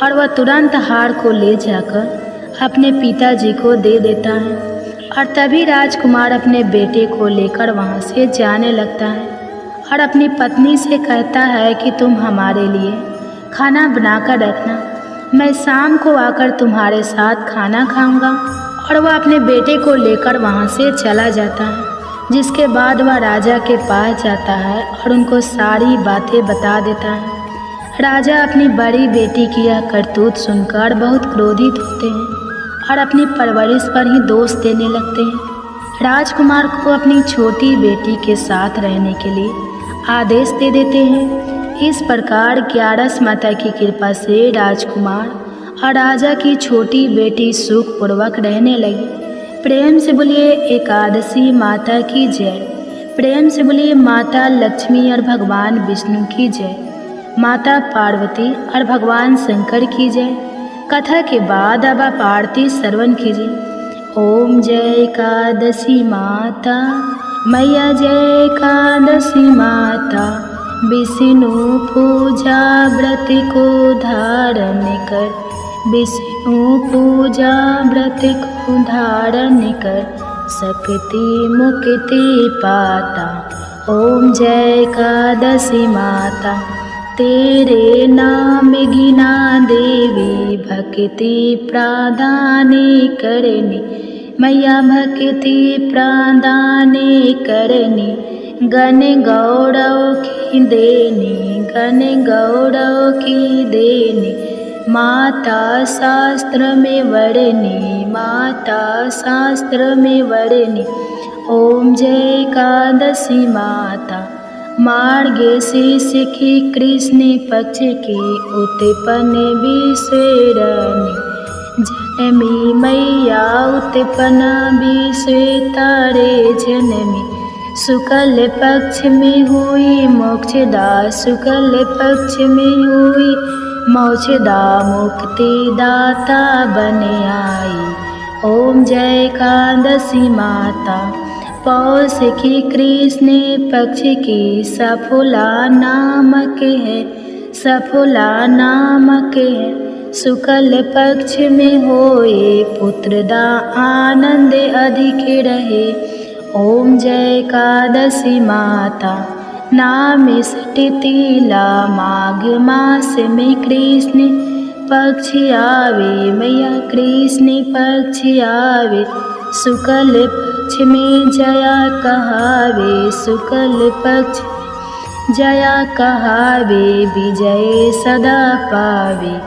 और वह तुरंत हार को ले जाकर अपने पिताजी को दे देता है। और तभी राजकुमार अपने बेटे को लेकर वहाँ से जाने लगता है और अपनी पत्नी से कहता है कि तुम हमारे लिए खाना बनाकर रखना, मैं शाम को आकर तुम्हारे साथ खाना खाऊंगा। और वह अपने बेटे को लेकर वहाँ से चला जाता है, जिसके बाद वह राजा के पास जाता है और उनको सारी बातें बता देता है। राजा अपनी बड़ी बेटी की यह करतूत सुनकर बहुत क्रोधित होते हैं और अपनी परवरिश पर ही दोष देने लगते हैं। राजकुमार को अपनी छोटी बेटी के साथ रहने के लिए आदेश दे देते हैं। इस प्रकार 11 माता की कृपा से राजकुमार और राजा की छोटी बेटी सुखपूर्वक रहने लगी। प्रेम से बोलिए एकादशी माता की जय। प्रेम से बोलिए माता लक्ष्मी और भगवान विष्णु की जय, माता पार्वती और भगवान शंकर की जय। कथा के बाद अब आप आरती श्रवण कीजिए। ओम जय एकादशी माता मैया, जय एकादशी माता, विष्णु पूजा व्रत को धारण कर, विष्णु पूजा व्रत को धारण कर, शक्ति मुक्ति पाता। ओम जय एकादशी माता, तेरे नाम गिना देवी, भक्ति प्रदान करनी मैया, भक्ति प्रदान करनी, गण गौरव की देनी, गण गौरव की देनी, माता शास्त्र में वर्णी, माता शास्त्र में वर्णी। ओम जय एकादशी माता, मार्गशीर्ष की कृष्ण पक्ष की उत्पन्न विश्वरणी, जनमी मैया उत्पन्न विश्व तारे जनमी, शुक्ल पक्ष में हुई मोक्षदा, शुक्ल पक्ष में हुई मोक्षदा, मुक्ति दाता बन आई। ओम जय एकादशी माता, पौष की कृष्ण पक्ष की सफला नामक है, सफला नामक है, शुक्ल पक्ष में होए पुत्रदा, आनंद अधिक रहे। ओम जय एकादशी माता, नाम सटितिला, माघ मास में कृष्ण पक्ष आवे मैया, कृष्ण पक्ष आवे, शुक्ल पक्ष में जया कहावे, शुक्ल पक्ष जया कहावे, विजय सदा पावे।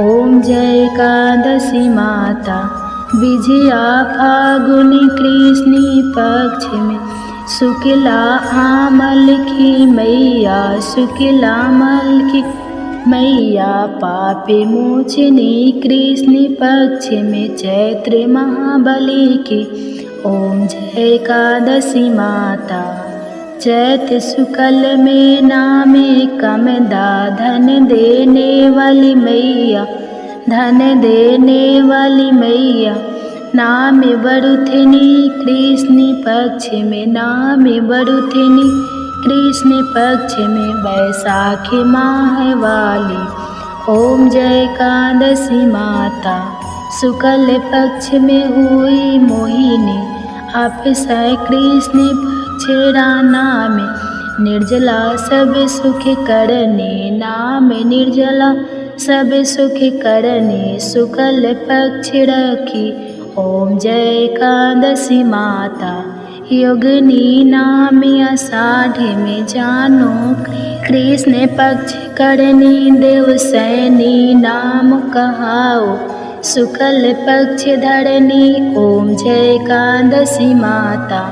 ओम जय एकादशी माता, विजया फागुन कृष्ण पक्ष में, शुक्ला आमल की मैया, शुक्ला आमल की मैया, पापे मोचनी कृष्ण पक्ष में, चैत्र महाबली की। ओम जय एकादशी माता, चैत शुक्ल में नामे कमदा, धन देने वाली मैया, धन देने वाली मैया, नाम बरुथिनी कृष्ण पक्ष में, नाम बरुथिनी कृष्ण पक्ष में, बैसाखी माह वाली। ओम जय एकादशी माता, शुक्ल पक्ष में हुई मोहिनी, अक्षय कृष्ण पक्ष नाम, निर्जला सब सुख करने, नाम निर्जला सब सुख करने, शुक्ल पक्ष रखी। ओम जय एकादशी माता, योगिनी नाम आषाढ़ में जानो, कृष्ण पक्ष करनी देवसैनी नाम कहाओ, शुक्ल पक्ष धरनी। ओम जय एकादशी माता,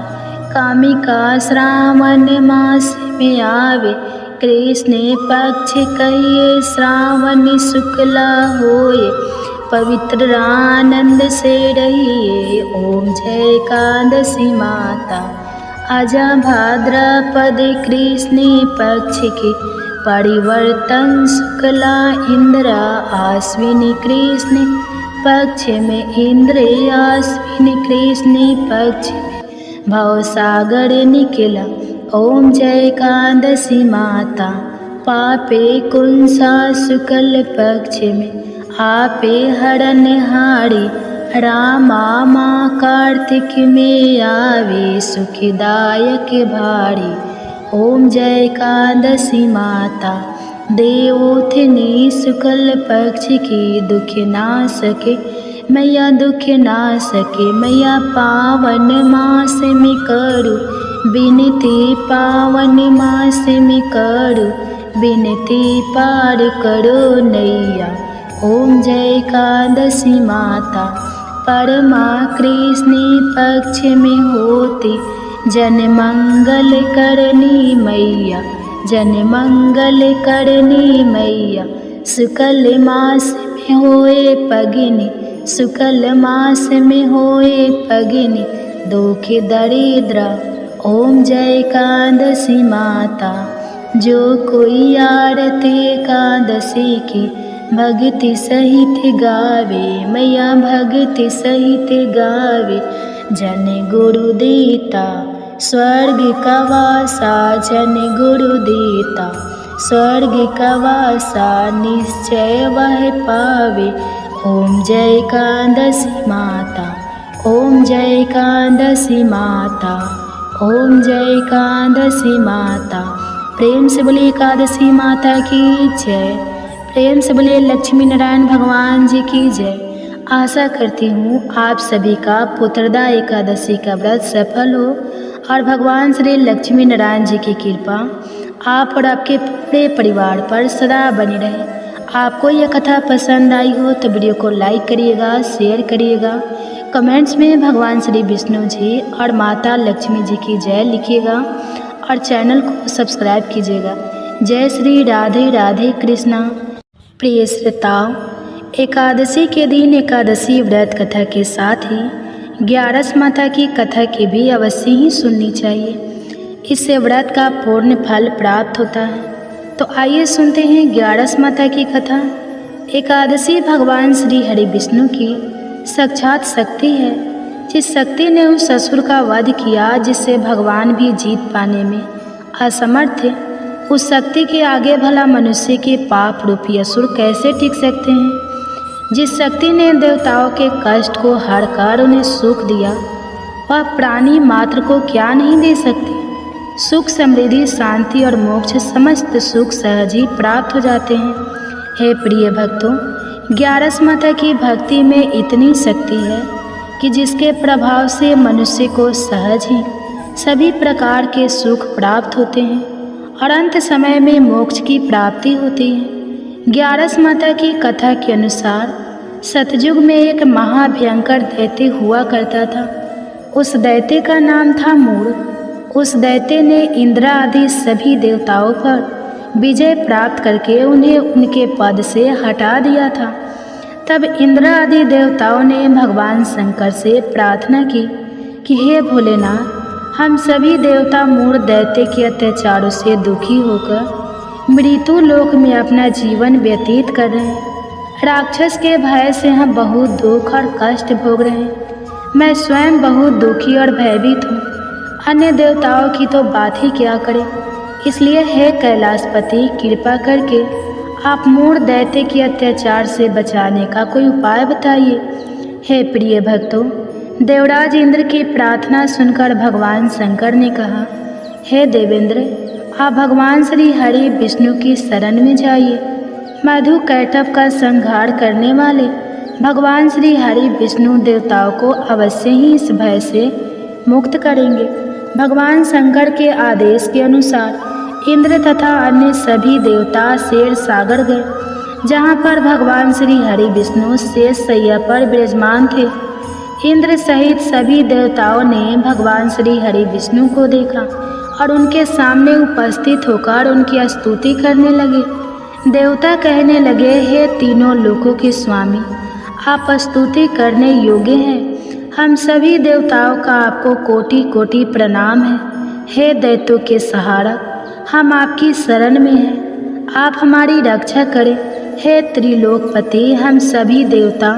कामिका श्रावण मास में आवे, कृष्ण पक्ष कहिए श्रावण शुक्ला होए, पवित्र आनंद से रहिए। ओम जय एकादशी माता, आजा भाद्रपद कृष्ण पक्ष की, परिवर्तन शुक्ला इंद्र आश्विनी कृष्ण पक्ष में, इंद्र आश्विनी कृष्ण पक्ष में, भवसागर निकला। ओम जय एकादशी माता, पापे कुंसा शुक्ल पक्ष में, आपे हरण हारी, रामा माँ कार्तिक में आवे सुखदायक भारी। ओम जय एकादशी माता देवोत्थिनी शुक्ल पक्ष की दुख ना सके मैया दुख ना सके मैया पावन मास में करू विनती पावन मास में करू विनती पार करो नैया। ओम जय एकादशी माता परमा कृष्ण पक्ष में होती जन मंगल करनी मैया जन मंगल करनी मैया। शुक्ल मास में होए पगनी शुक्ल मास में होए पगनी दुख दरिद्र। ओम जय एकादशी माता जो कोई आरती एकादशी की भक्ति सहित गावे मैया भक्ति सहित गावे। जन गुरु देता स्वर्ग का वासा जन गुरु देता स्वर्ग का वासा निश्चय वह पावे। ओम जय एकादशी माता ओम जय एकादशी माता ओम जय एकादशी माता। प्रेम से बोले एकादशी माता की जय। प्रेम से बोले लक्ष्मी नारायण भगवान जी की जय। आशा करती हूँ आप सभी का पुत्रदा एकादशी का व्रत सफल हो और भगवान श्री लक्ष्मी नारायण जी की कृपा आप और आपके पूरे परिवार पर सदा बनी रहे। आपको यह कथा पसंद आई हो तो वीडियो को लाइक करिएगा, शेयर करिएगा, कमेंट्स में भगवान श्री विष्णु जी और माता लक्ष्मी जी की जय लिखिएगा और चैनल को सब्सक्राइब कीजिएगा। जय श्री राधे राधे कृष्णा। प्रिय श्रोताओं, एकादशी के दिन एकादशी व्रत कथा के साथ ही 11 माता की कथा की भी अवश्य ही सुननी चाहिए। इससे व्रत का पूर्ण फल प्राप्त होता है। तो आइए सुनते हैं 11 माता की कथा। एकादशी भगवान श्री हरि विष्णु की साक्षात शक्ति है, जिस शक्ति ने उस असुर का वध किया जिससे भगवान भी जीत पाने में असमर्थ थे। उस शक्ति के आगे भला मनुष्य के पाप रूपी असुर कैसे टिक सकते हैं। जिस शक्ति ने देवताओं के कष्ट को हर कर उन्हें सुख दिया, वह प्राणी मात्र को क्या नहीं दे सकती। सुख, समृद्धि, शांति और मोक्ष समस्त सुख सहज ही प्राप्त हो जाते हैं। हे प्रिय भक्तों, 11 माता की भक्ति में इतनी शक्ति है कि जिसके प्रभाव से मनुष्य को सहज ही सभी प्रकार के सुख प्राप्त होते हैं और अंत समय में मोक्ष की प्राप्ति होती है। 11 माता की कथा के अनुसार सतयुग में एक महाभयंकर दैत्य हुआ करता था। उस दैत्य का नाम था मूढ़। उस दैत्य ने इंद्र आदि सभी देवताओं पर विजय प्राप्त करके उन्हें उनके पद से हटा दिया था। तब इंद्र आदि देवताओं ने भगवान शंकर से प्रार्थना की कि हे भोलेनाथ, हम सभी देवता मूढ़ दैत्य के अत्याचारों से दुखी होकर मृत्यु लोक में अपना जीवन व्यतीत कर रहे हैं। राक्षस के भय से हम बहुत दुख और कष्ट भोग रहे हैं। मैं स्वयं बहुत दुखी और भयभीत हूँ। अन्य देवताओं की तो बात ही क्या करें। इसलिए हे कैलाशपति, कृपा करके आप मूढ़ दैत्य के अत्याचार से बचाने का कोई उपाय बताइए। हे प्रिय भक्तों, देवराज इंद्र की प्रार्थना सुनकर भगवान शंकर ने कहा, हे देवेंद्र, आप भगवान श्री हरि विष्णु की शरण में जाइए। मधु कैटभ का संहार करने वाले भगवान श्री हरि विष्णु देवताओं को अवश्य ही इस भय से मुक्त करेंगे। भगवान शंकर के आदेश के अनुसार इंद्र तथा अन्य सभी देवता शेर सागर गए, जहाँ पर भगवान श्री हरि विष्णु शेष शैया पर विराजमान थे। इंद्र सहित सभी देवताओं ने भगवान श्री हरि विष्णु को देखा और उनके सामने उपस्थित होकर उनकी स्तुति करने लगे। देवता कहने लगे, हे तीनों लोकों के स्वामी, आप स्तुति करने योग्य हैं। हम सभी देवताओं का आपको कोटि कोटि प्रणाम है। हे दैत्यों के सहारा, हम आपकी शरण में हैं, आप हमारी रक्षा करें। हे त्रिलोकपति, हम सभी देवता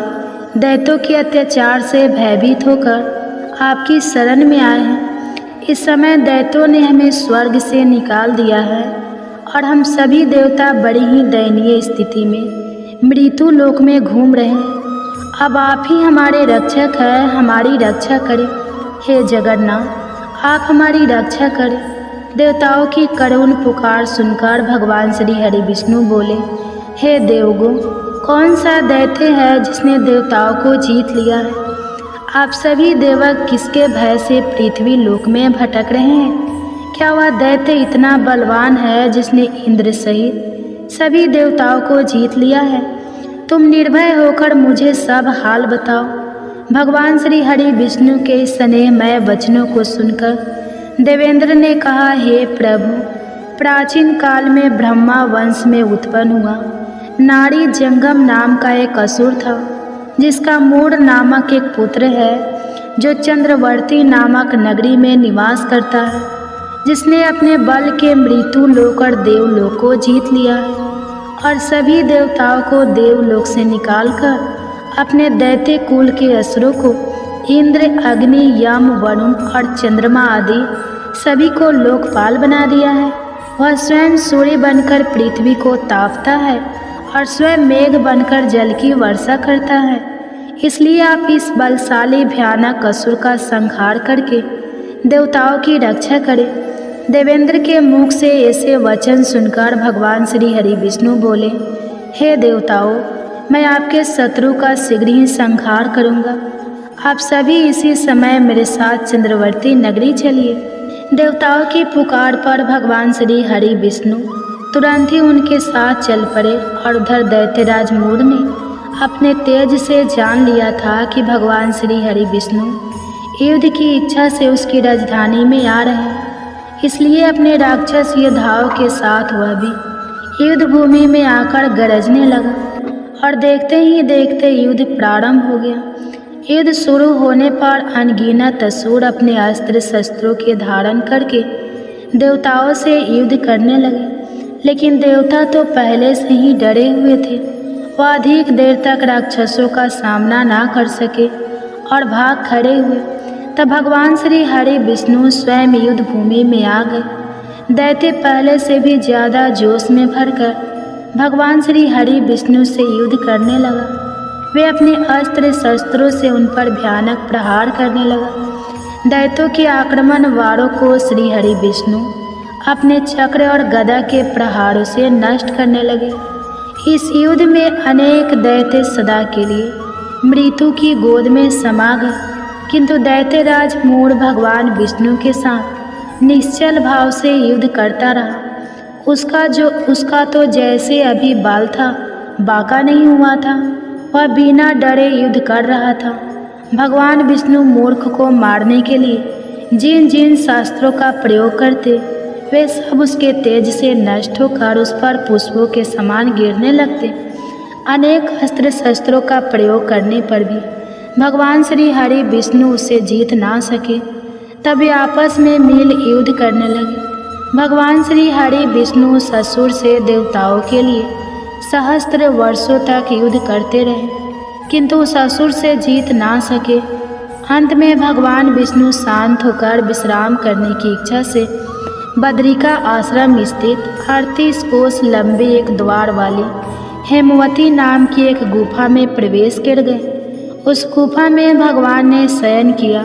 दैत्यों के अत्याचार से भयभीत होकर आपकी शरण में आए हैं। इस समय दैत्यों ने हमें स्वर्ग से निकाल दिया है और हम सभी देवता बड़ी ही दयनीय स्थिति में मृत्यु लोक में घूम रहे हैं। अब आप ही हमारे रक्षक हैं, हमारी रक्षा करें। हे जगन्नाथ, आप हमारी रक्षा करें। देवताओं की करुण पुकार सुनकर भगवान श्री हरि विष्णु बोले, हे देवगुण, कौन सा दैत्य है जिसने देवताओं को जीत लिया है? आप सभी देवक किसके भय से पृथ्वी लोक में भटक रहे हैं? क्या वह दैत्य इतना बलवान है जिसने इंद्र सहित सभी देवताओं को जीत लिया है? तुम निर्भय होकर मुझे सब हाल बताओ। भगवान श्री हरि विष्णु के स्नेहमय वचनों को सुनकर देवेंद्र ने कहा, हे प्रभु, प्राचीन काल में ब्रह्मा वंश में उत्पन्न हुआ नारी जंगम नाम का एक असुर था, जिसका मूड नामक एक पुत्र है जो चंद्रवर्ती नामक नगरी में निवास करता है, जिसने अपने बल के मृत्यु लोक और देवलोक को जीत लिया है और सभी देवताओं को देवलोक से निकालकर अपने दैत्य कुल के असुरों को इंद्र, अग्नि, यम, वरुण और चंद्रमा आदि सभी को लोकपाल बना दिया है। वह स्वयं सूर्य बनकर पृथ्वी को तापता है और स्वयं मेघ बनकर जल की वर्षा करता है। इसलिए आप इस बलशाली भयानक असुर का संहार करके देवताओं की रक्षा करें। देवेंद्र के मुख से ऐसे वचन सुनकर भगवान श्री हरि विष्णु बोले, हे देवताओं, मैं आपके शत्रु का शीघ्र ही संहार करूँगा। आप सभी इसी समय मेरे साथ चंद्रवर्ती नगरी चलिए। देवताओं की पुकार पर भगवान श्री हरि विष्णु तुरंत ही उनके साथ चल पड़े और उधर दैत्यराज मूड ने अपने तेज से जान लिया था कि भगवान श्री हरि विष्णु युद्ध की इच्छा से उसकी राजधानी में आ रहे हैं। इसलिए अपने राक्षस योद्धाओं के साथ वह भी युद्ध भूमि में आकर गरजने लगा और देखते ही देखते युद्ध प्रारंभ हो गया। युद्ध शुरू होने पर अनगिनत असुर अपने अस्त्र शस्त्रों के धारण करके देवताओं से युद्ध करने लगे, लेकिन देवता तो पहले से ही डरे हुए थे। वह अधिक देर तक राक्षसों का सामना ना कर सके और भाग खड़े हुए। तब भगवान श्री हरि विष्णु स्वयं युद्ध भूमि में आ गए। दैत्य पहले से भी ज़्यादा जोश में भरकर भगवान श्री हरि विष्णु से युद्ध करने लगा। वे अपने अस्त्र शस्त्रों से उन पर भयानक प्रहार करने लगा। दैत्यों के आक्रमण वारों को श्री हरि विष्णु अपने चक्र और गदा के प्रहारों से नष्ट करने लगे। इस युद्ध में अनेक दैत्य सदा के लिए मृत्यु की गोद में समा गए, किंतु दैत्यराज मूढ़ भगवान विष्णु के साथ निश्चल भाव से युद्ध करता रहा। उसका तो जैसे अभी बाल था, बाका नहीं हुआ था। वह बिना डरे युद्ध कर रहा था। भगवान विष्णु मूर्ख को मारने के लिए जिन जिन शास्त्रों का प्रयोग करते, वे सब उसके तेज से नष्ट होकर उस पर पुष्पों के समान गिरने लगते। अनेक अस्त्र शस्त्रों का प्रयोग करने पर भी भगवान श्री हरि विष्णु उसे जीत ना सके। तब वे आपस में मिल युद्ध करने लगे। भगवान श्री हरि विष्णु ससुर से देवताओं के लिए सहस्त्र वर्षों तक युद्ध करते रहे, किंतु उस असुर से जीत ना सके। अंत में भगवान विष्णु शांत होकर विश्राम करने की इच्छा से बद्रिका आश्रम स्थित 38 कोस लंबे एक द्वार वाली हेमवती नाम की एक गुफा में प्रवेश कर गए। उस गुफा में भगवान ने शयन किया।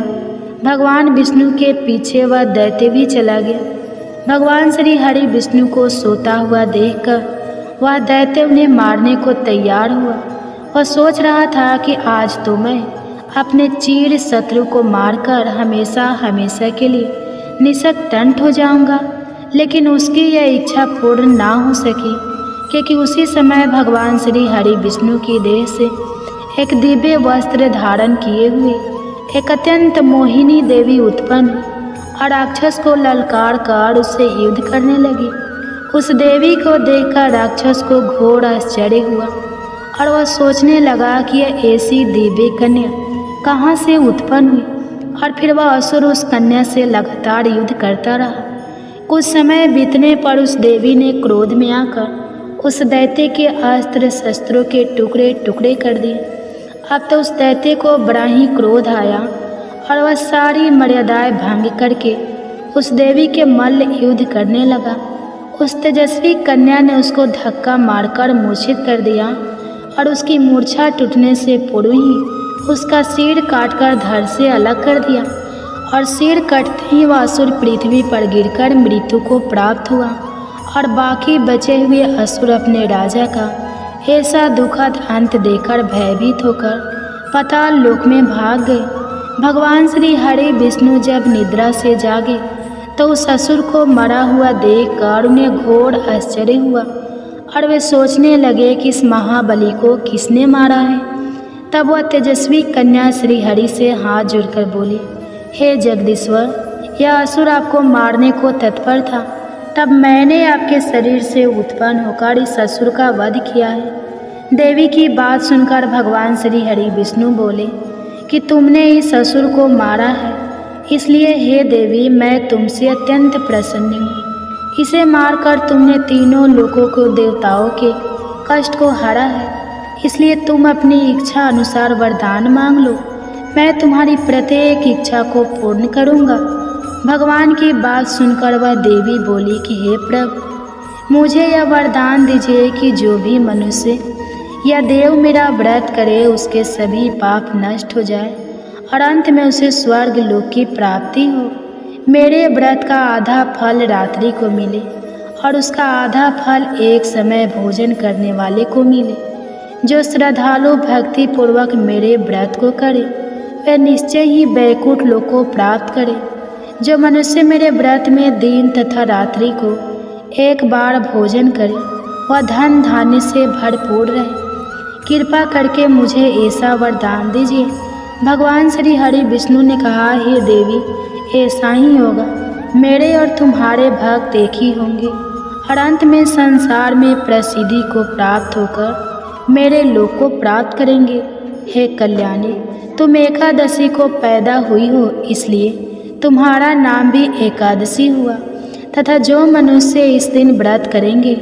भगवान विष्णु के पीछे वह दैत्य भी चला गया। भगवान श्री हरि विष्णु को सोता हुआ देखकर वह दैत्य उन्हें मारने को तैयार हुआ। वह सोच रहा था कि आज तो मैं अपने चीर शत्रु को मारकर हमेशा हमेशा के लिए निशक्तंठ हो जाऊंगा, लेकिन उसकी यह इच्छा पूर्ण ना हो सकी, क्योंकि उसी समय भगवान श्री हरि विष्णु की देह से एक दिव्य वस्त्र धारण किए हुए एक अत्यंत मोहिनी देवी उत्पन्न और राक्षस को ललकार कर उससे युद्ध करने लगी। उस देवी को देखकर राक्षस को घोर आश्चर्य हुआ और वह सोचने लगा कि यह ऐसी दिव्य कन्या कहाँ से उत्पन्न हुई, और फिर वह असुर उस कन्या से लगातार युद्ध करता रहा। कुछ समय बीतने पर उस देवी ने क्रोध में आकर उस दैत्य के अस्त्र शस्त्रों के टुकड़े टुकड़े कर दिए। अब तो उस दैत्य को बड़ा ही क्रोध आया और वह सारी मर्यादाएं भंग करके उस देवी के मल्ल युद्ध करने लगा। उस तेजस्वी कन्या ने उसको धक्का मारकर मूर्छित कर दिया और उसकी मूर्छा टूटने से पूर्व ही उसका सिर काटकर धड़ से अलग कर दिया और सिर कटते ही वह असुर पृथ्वी पर गिरकर मृत्यु को प्राप्त हुआ और बाकी बचे हुए असुर अपने राजा का ऐसा दुखद अंत देखकर भयभीत होकर पाताल लोक में भाग गए। भगवान श्री हरि विष्णु जब निद्रा से जागे तो उस असुर को मरा हुआ देखकर उन्हें घोर आश्चर्य हुआ और वे सोचने लगे कि इस महाबली को किसने मारा है। तब वह तेजस्वी कन्या श्री हरि से हाथ जोड़कर बोली, हे जगदीश्वर, यह असुर आपको मारने को तत्पर था, तब मैंने आपके शरीर से उत्पन्न होकर इस असुर का वध किया है। देवी की बात सुनकर भगवान श्री हरि विष्णु बोले कि तुमने इस असुर को मारा है, इसलिए हे देवी मैं तुमसे अत्यंत प्रसन्न हूँ। इसे मारकर तुमने तीनों लोकों को देवताओं के कष्ट को हरा है, इसलिए तुम अपनी इच्छा अनुसार वरदान मांग लो, मैं तुम्हारी प्रत्येक इच्छा को पूर्ण करूँगा। भगवान की बात सुनकर वह देवी बोली कि हे प्रभु, मुझे यह वरदान दीजिए कि जो भी मनुष्य या देव मेरा व्रत करे उसके सभी पाप नष्ट हो जाए और अंत में उसे स्वर्ग लोक की प्राप्ति हो। मेरे व्रत का आधा फल रात्रि को मिले और उसका आधा फल एक समय भोजन करने वाले को मिले। जो श्रद्धालु भक्ति पूर्वक मेरे व्रत को करे वह निश्चय ही वैकुंठ लोक को प्राप्त करे। जो मनुष्य मेरे व्रत में दिन तथा रात्रि को एक बार भोजन करे वह धन धान्य से भरपूर रहे। कृपा करके मुझे ऐसा वरदान दीजिए। भगवान श्री हरि विष्णु ने कहा, हे देवी, ऐसा ही होगा। मेरे और तुम्हारे भक्त एक ही होंगे और अंत में संसार में प्रसिद्धि को प्राप्त होकर मेरे लोक को प्राप्त करेंगे। हे कल्याणी, तुम एकादशी को पैदा हुई हो, इसलिए तुम्हारा नाम भी एकादशी हुआ तथा जो मनुष्य इस दिन व्रत करेंगे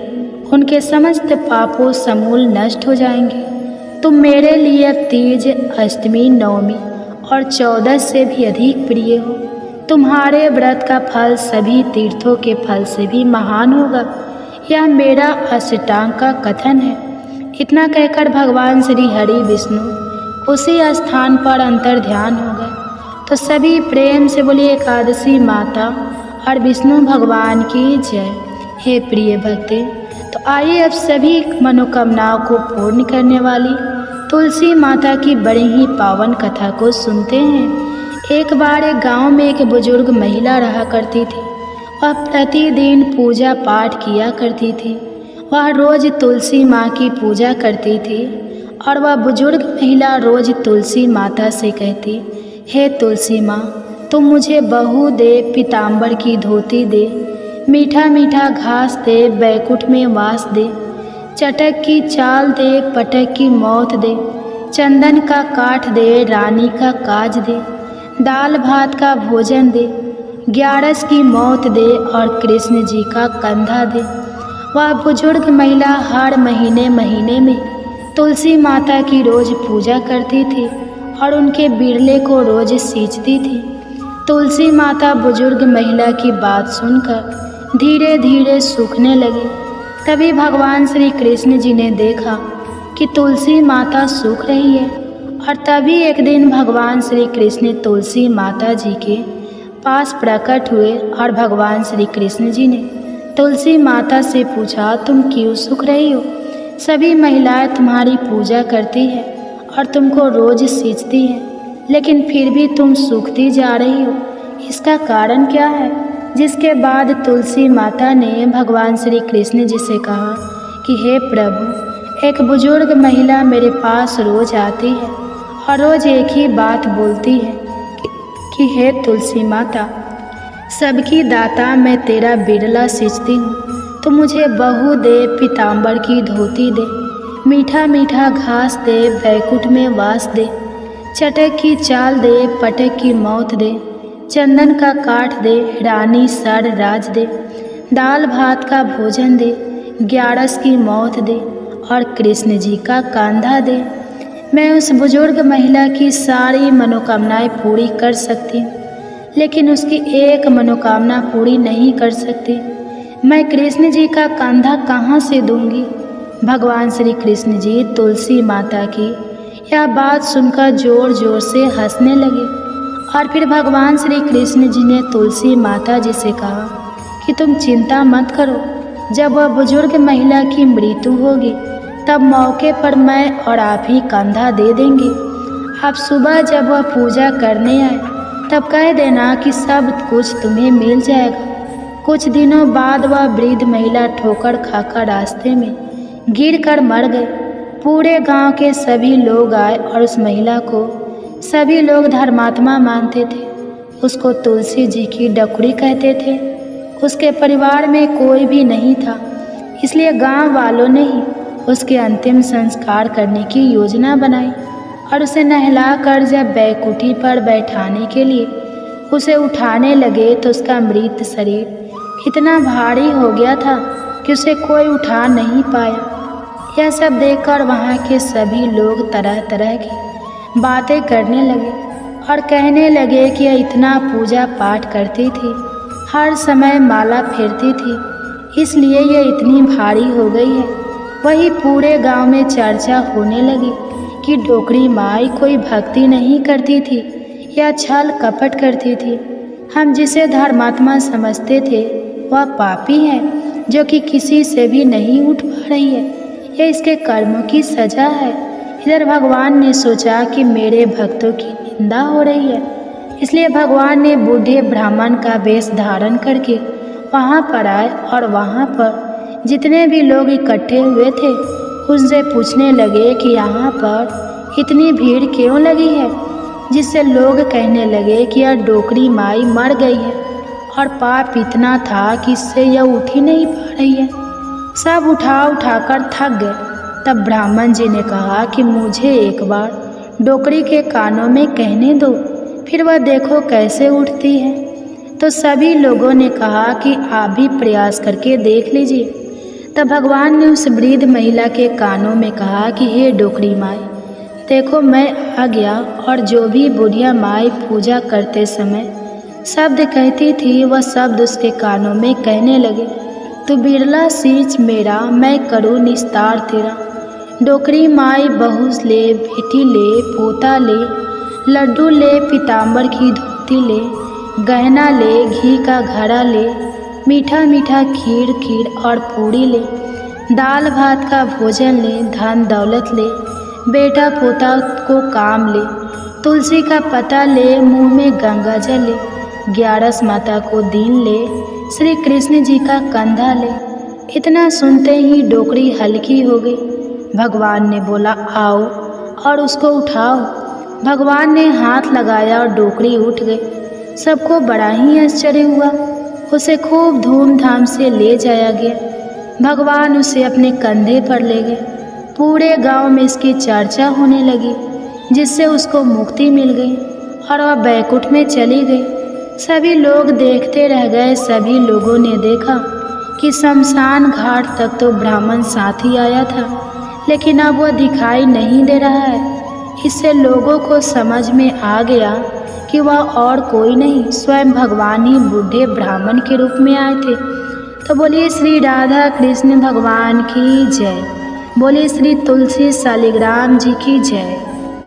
उनके समस्त पापों समूल नष्ट हो जाएंगे। तुम मेरे लिए अब तीज, अष्टमी, नवमी और 14 से भी अधिक प्रिय हो। तुम्हारे व्रत का फल सभी तीर्थों के फल से भी महान होगा। यह मेरा अष्टांग का कथन है। इतना कहकर भगवान श्री हरि विष्णु उसी स्थान पर अंतर ध्यान हो गए। तो सभी प्रेम से बोलिए एकादशी माता और विष्णु भगवान की जय। हे प्रिय भक्ति, तो आइए अब सभी मनोकामनाओं को पूर्ण करने वाली तुलसी माता की बड़ी ही पावन कथा को सुनते हैं। एक बार एक गांव में एक बुजुर्ग महिला रहा करती थी। वह प्रतिदिन पूजा पाठ किया करती थी। वह रोज तुलसी माँ की पूजा करती थी और वह बुजुर्ग महिला रोज तुलसी माता से कहती, हे तुलसी माँ, तुम मुझे बहू दे, पीताम्बर की धोती दे, मीठा मीठा घास दे, बैकुंठ में वास दे, चटक की चाल दे, पटक की मौत दे, चंदन का काठ दे, रानी का काज दे, दाल भात का भोजन दे, ग्यारस की मौत दे और कृष्ण जी का कंधा दे। वह बुजुर्ग महिला हर महीने महीने में तुलसी माता की रोज पूजा करती थी और उनके बिरले को रोज सींचती थी। तुलसी माता बुजुर्ग महिला की बात सुनकर धीरे धीरे सूखने लगी। तभी भगवान श्री कृष्ण जी ने देखा कि तुलसी माता सूख रही है और तभी एक दिन भगवान श्री कृष्ण तुलसी माता जी के पास प्रकट हुए और भगवान श्री कृष्ण जी ने तुलसी माता से पूछा, तुम क्यों सूख रही हो? सभी महिलाएं तुम्हारी पूजा करती है और तुमको रोज सींचती है, लेकिन फिर भी तुम सूखती जा रही हो, इसका कारण क्या है? जिसके बाद तुलसी माता ने भगवान श्री कृष्ण जी से कहा कि हे प्रभु, एक बुजुर्ग महिला मेरे पास रोज आती है और रोज एक ही बात बोलती है कि हे तुलसी माता, सबकी दाता मैं तेरा बिरला सींचती हूँ, तो मुझे बहू दे, पीताम्बर की धोती दे, मीठा मीठा घास दे, बैकुंठ में वास दे, चटक की चाल दे, पटक की मौत दे, चंदन का काठ दे, रानी सर राज दे, दाल भात का भोजन दे, ग्यारस की मौत दे और कृष्ण जी का कंधा दे। मैं उस बुजुर्ग महिला की सारी मनोकामनाएं पूरी कर सकती हूँ, लेकिन उसकी एक मनोकामना पूरी नहीं कर सकती। मैं कृष्ण जी का कंधा कहाँ से दूंगी? भगवान श्री कृष्ण जी तुलसी माता की यह बात सुनकर जोर जोर से हंसने लगे और फिर भगवान श्री कृष्ण जी ने तुलसी माता जी से कहा कि तुम चिंता मत करो, जब वह बुजुर्ग महिला की मृत्यु होगी तब मौके पर मैं और आप ही कंधा दे देंगे। आप सुबह जब वह पूजा करने आए तब कह देना कि सब कुछ तुम्हें मिल जाएगा। कुछ दिनों बाद वह वृद्ध महिला ठोकर खाकर रास्ते में गिर कर मर गए। पूरे गांव के सभी लोग आए और उस महिला को सभी लोग धर्मात्मा मानते थे। उसको तुलसी जी की डकुरी कहते थे। उसके परिवार में कोई भी नहीं था, इसलिए गांव वालों ने ही उसके अंतिम संस्कार करने की योजना बनाई और उसे नहलाकर जब बैकुंठी पर बैठाने के लिए उसे उठाने लगे तो उसका मृत शरीर इतना भारी हो गया था कि उसे कोई उठा नहीं पाया। यह सब देखकर वहाँ के सभी लोग तरह तरह की बातें करने लगे और कहने लगे कि यह इतना पूजा पाठ करती थी, हर समय माला फेरती थी, इसलिए यह इतनी भारी हो गई है। वही पूरे गांव में चर्चा होने लगी कि डोकरी माई कोई भक्ति नहीं करती थी या छल कपट करती थी। हम जिसे धर्मात्मा समझते थे वह पापी है जो कि किसी से भी नहीं उठ पा रही है। यह इसके कर्मों की सजा है। इधर भगवान ने सोचा कि मेरे भक्तों की निंदा हो रही है, इसलिए भगवान ने बूढ़े ब्राह्मण का वेश धारण करके वहाँ पर आए और वहाँ पर जितने भी लोग इकट्ठे हुए थे उनसे पूछने लगे कि यहाँ पर इतनी भीड़ क्यों लगी है, जिससे लोग कहने लगे कि यह डोकरी माई मर गई है और पाप इतना था कि इससे यह उठ ही नहीं पा रही है। सब उठाकर थक गए। तब ब्राह्मण जी ने कहा कि मुझे एक बार डोकरी के कानों में कहने दो, फिर वह देखो कैसे उठती है। तो सभी लोगों ने कहा कि आप भी प्रयास करके देख लीजिए। तब भगवान ने उस वृद्ध महिला के कानों में कहा कि हे डोकरी माई, देखो मैं आ गया। और जो भी बुढ़िया माई पूजा करते समय शब्द कहती थी वह शब्द उसके कानों में कहने लगे, तू बिरला सींच मेरा, मैं करूँ निस्तार तेरा। डोकरी माई बहू ले, बेटी ले, पोता ले, लड्डू ले, पीताम्बर की धोती ले, गहना ले, घी का घड़ा ले, मीठा मीठा खीर और पूड़ी ले, दाल भात का भोजन ले, धन दौलत ले, बेटा पोता को काम ले, तुलसी का पत्ता ले, मुंह में गंगा जल ले, 11 माता को दीन ले, श्री कृष्ण जी का कंधा ले। इतना सुनते ही डोकरी हल्की हो गई। भगवान ने बोला आओ और उसको उठाओ। भगवान ने हाथ लगाया और डोकरी उठ गई। सबको बड़ा ही आश्चर्य हुआ। उसे खूब धूमधाम से ले जाया गया। भगवान उसे अपने कंधे पर ले गए। पूरे गांव में इसकी चर्चा होने लगी, जिससे उसको मुक्ति मिल गई और वह बैकुंठ में चली गई। सभी लोग देखते रह गए। सभी लोगों ने देखा कि शमशान घाट तक तो ब्राह्मण साथी आया था, लेकिन अब वह दिखाई नहीं दे रहा है। इससे लोगों को समझ में आ गया कि वह और कोई नहीं, स्वयं भगवान ही बूढ़े ब्राह्मण के रूप में आए थे। तो बोलिए श्री राधा कृष्ण भगवान की जय। बोलिए श्री तुलसी शालिग्राम जी की जय।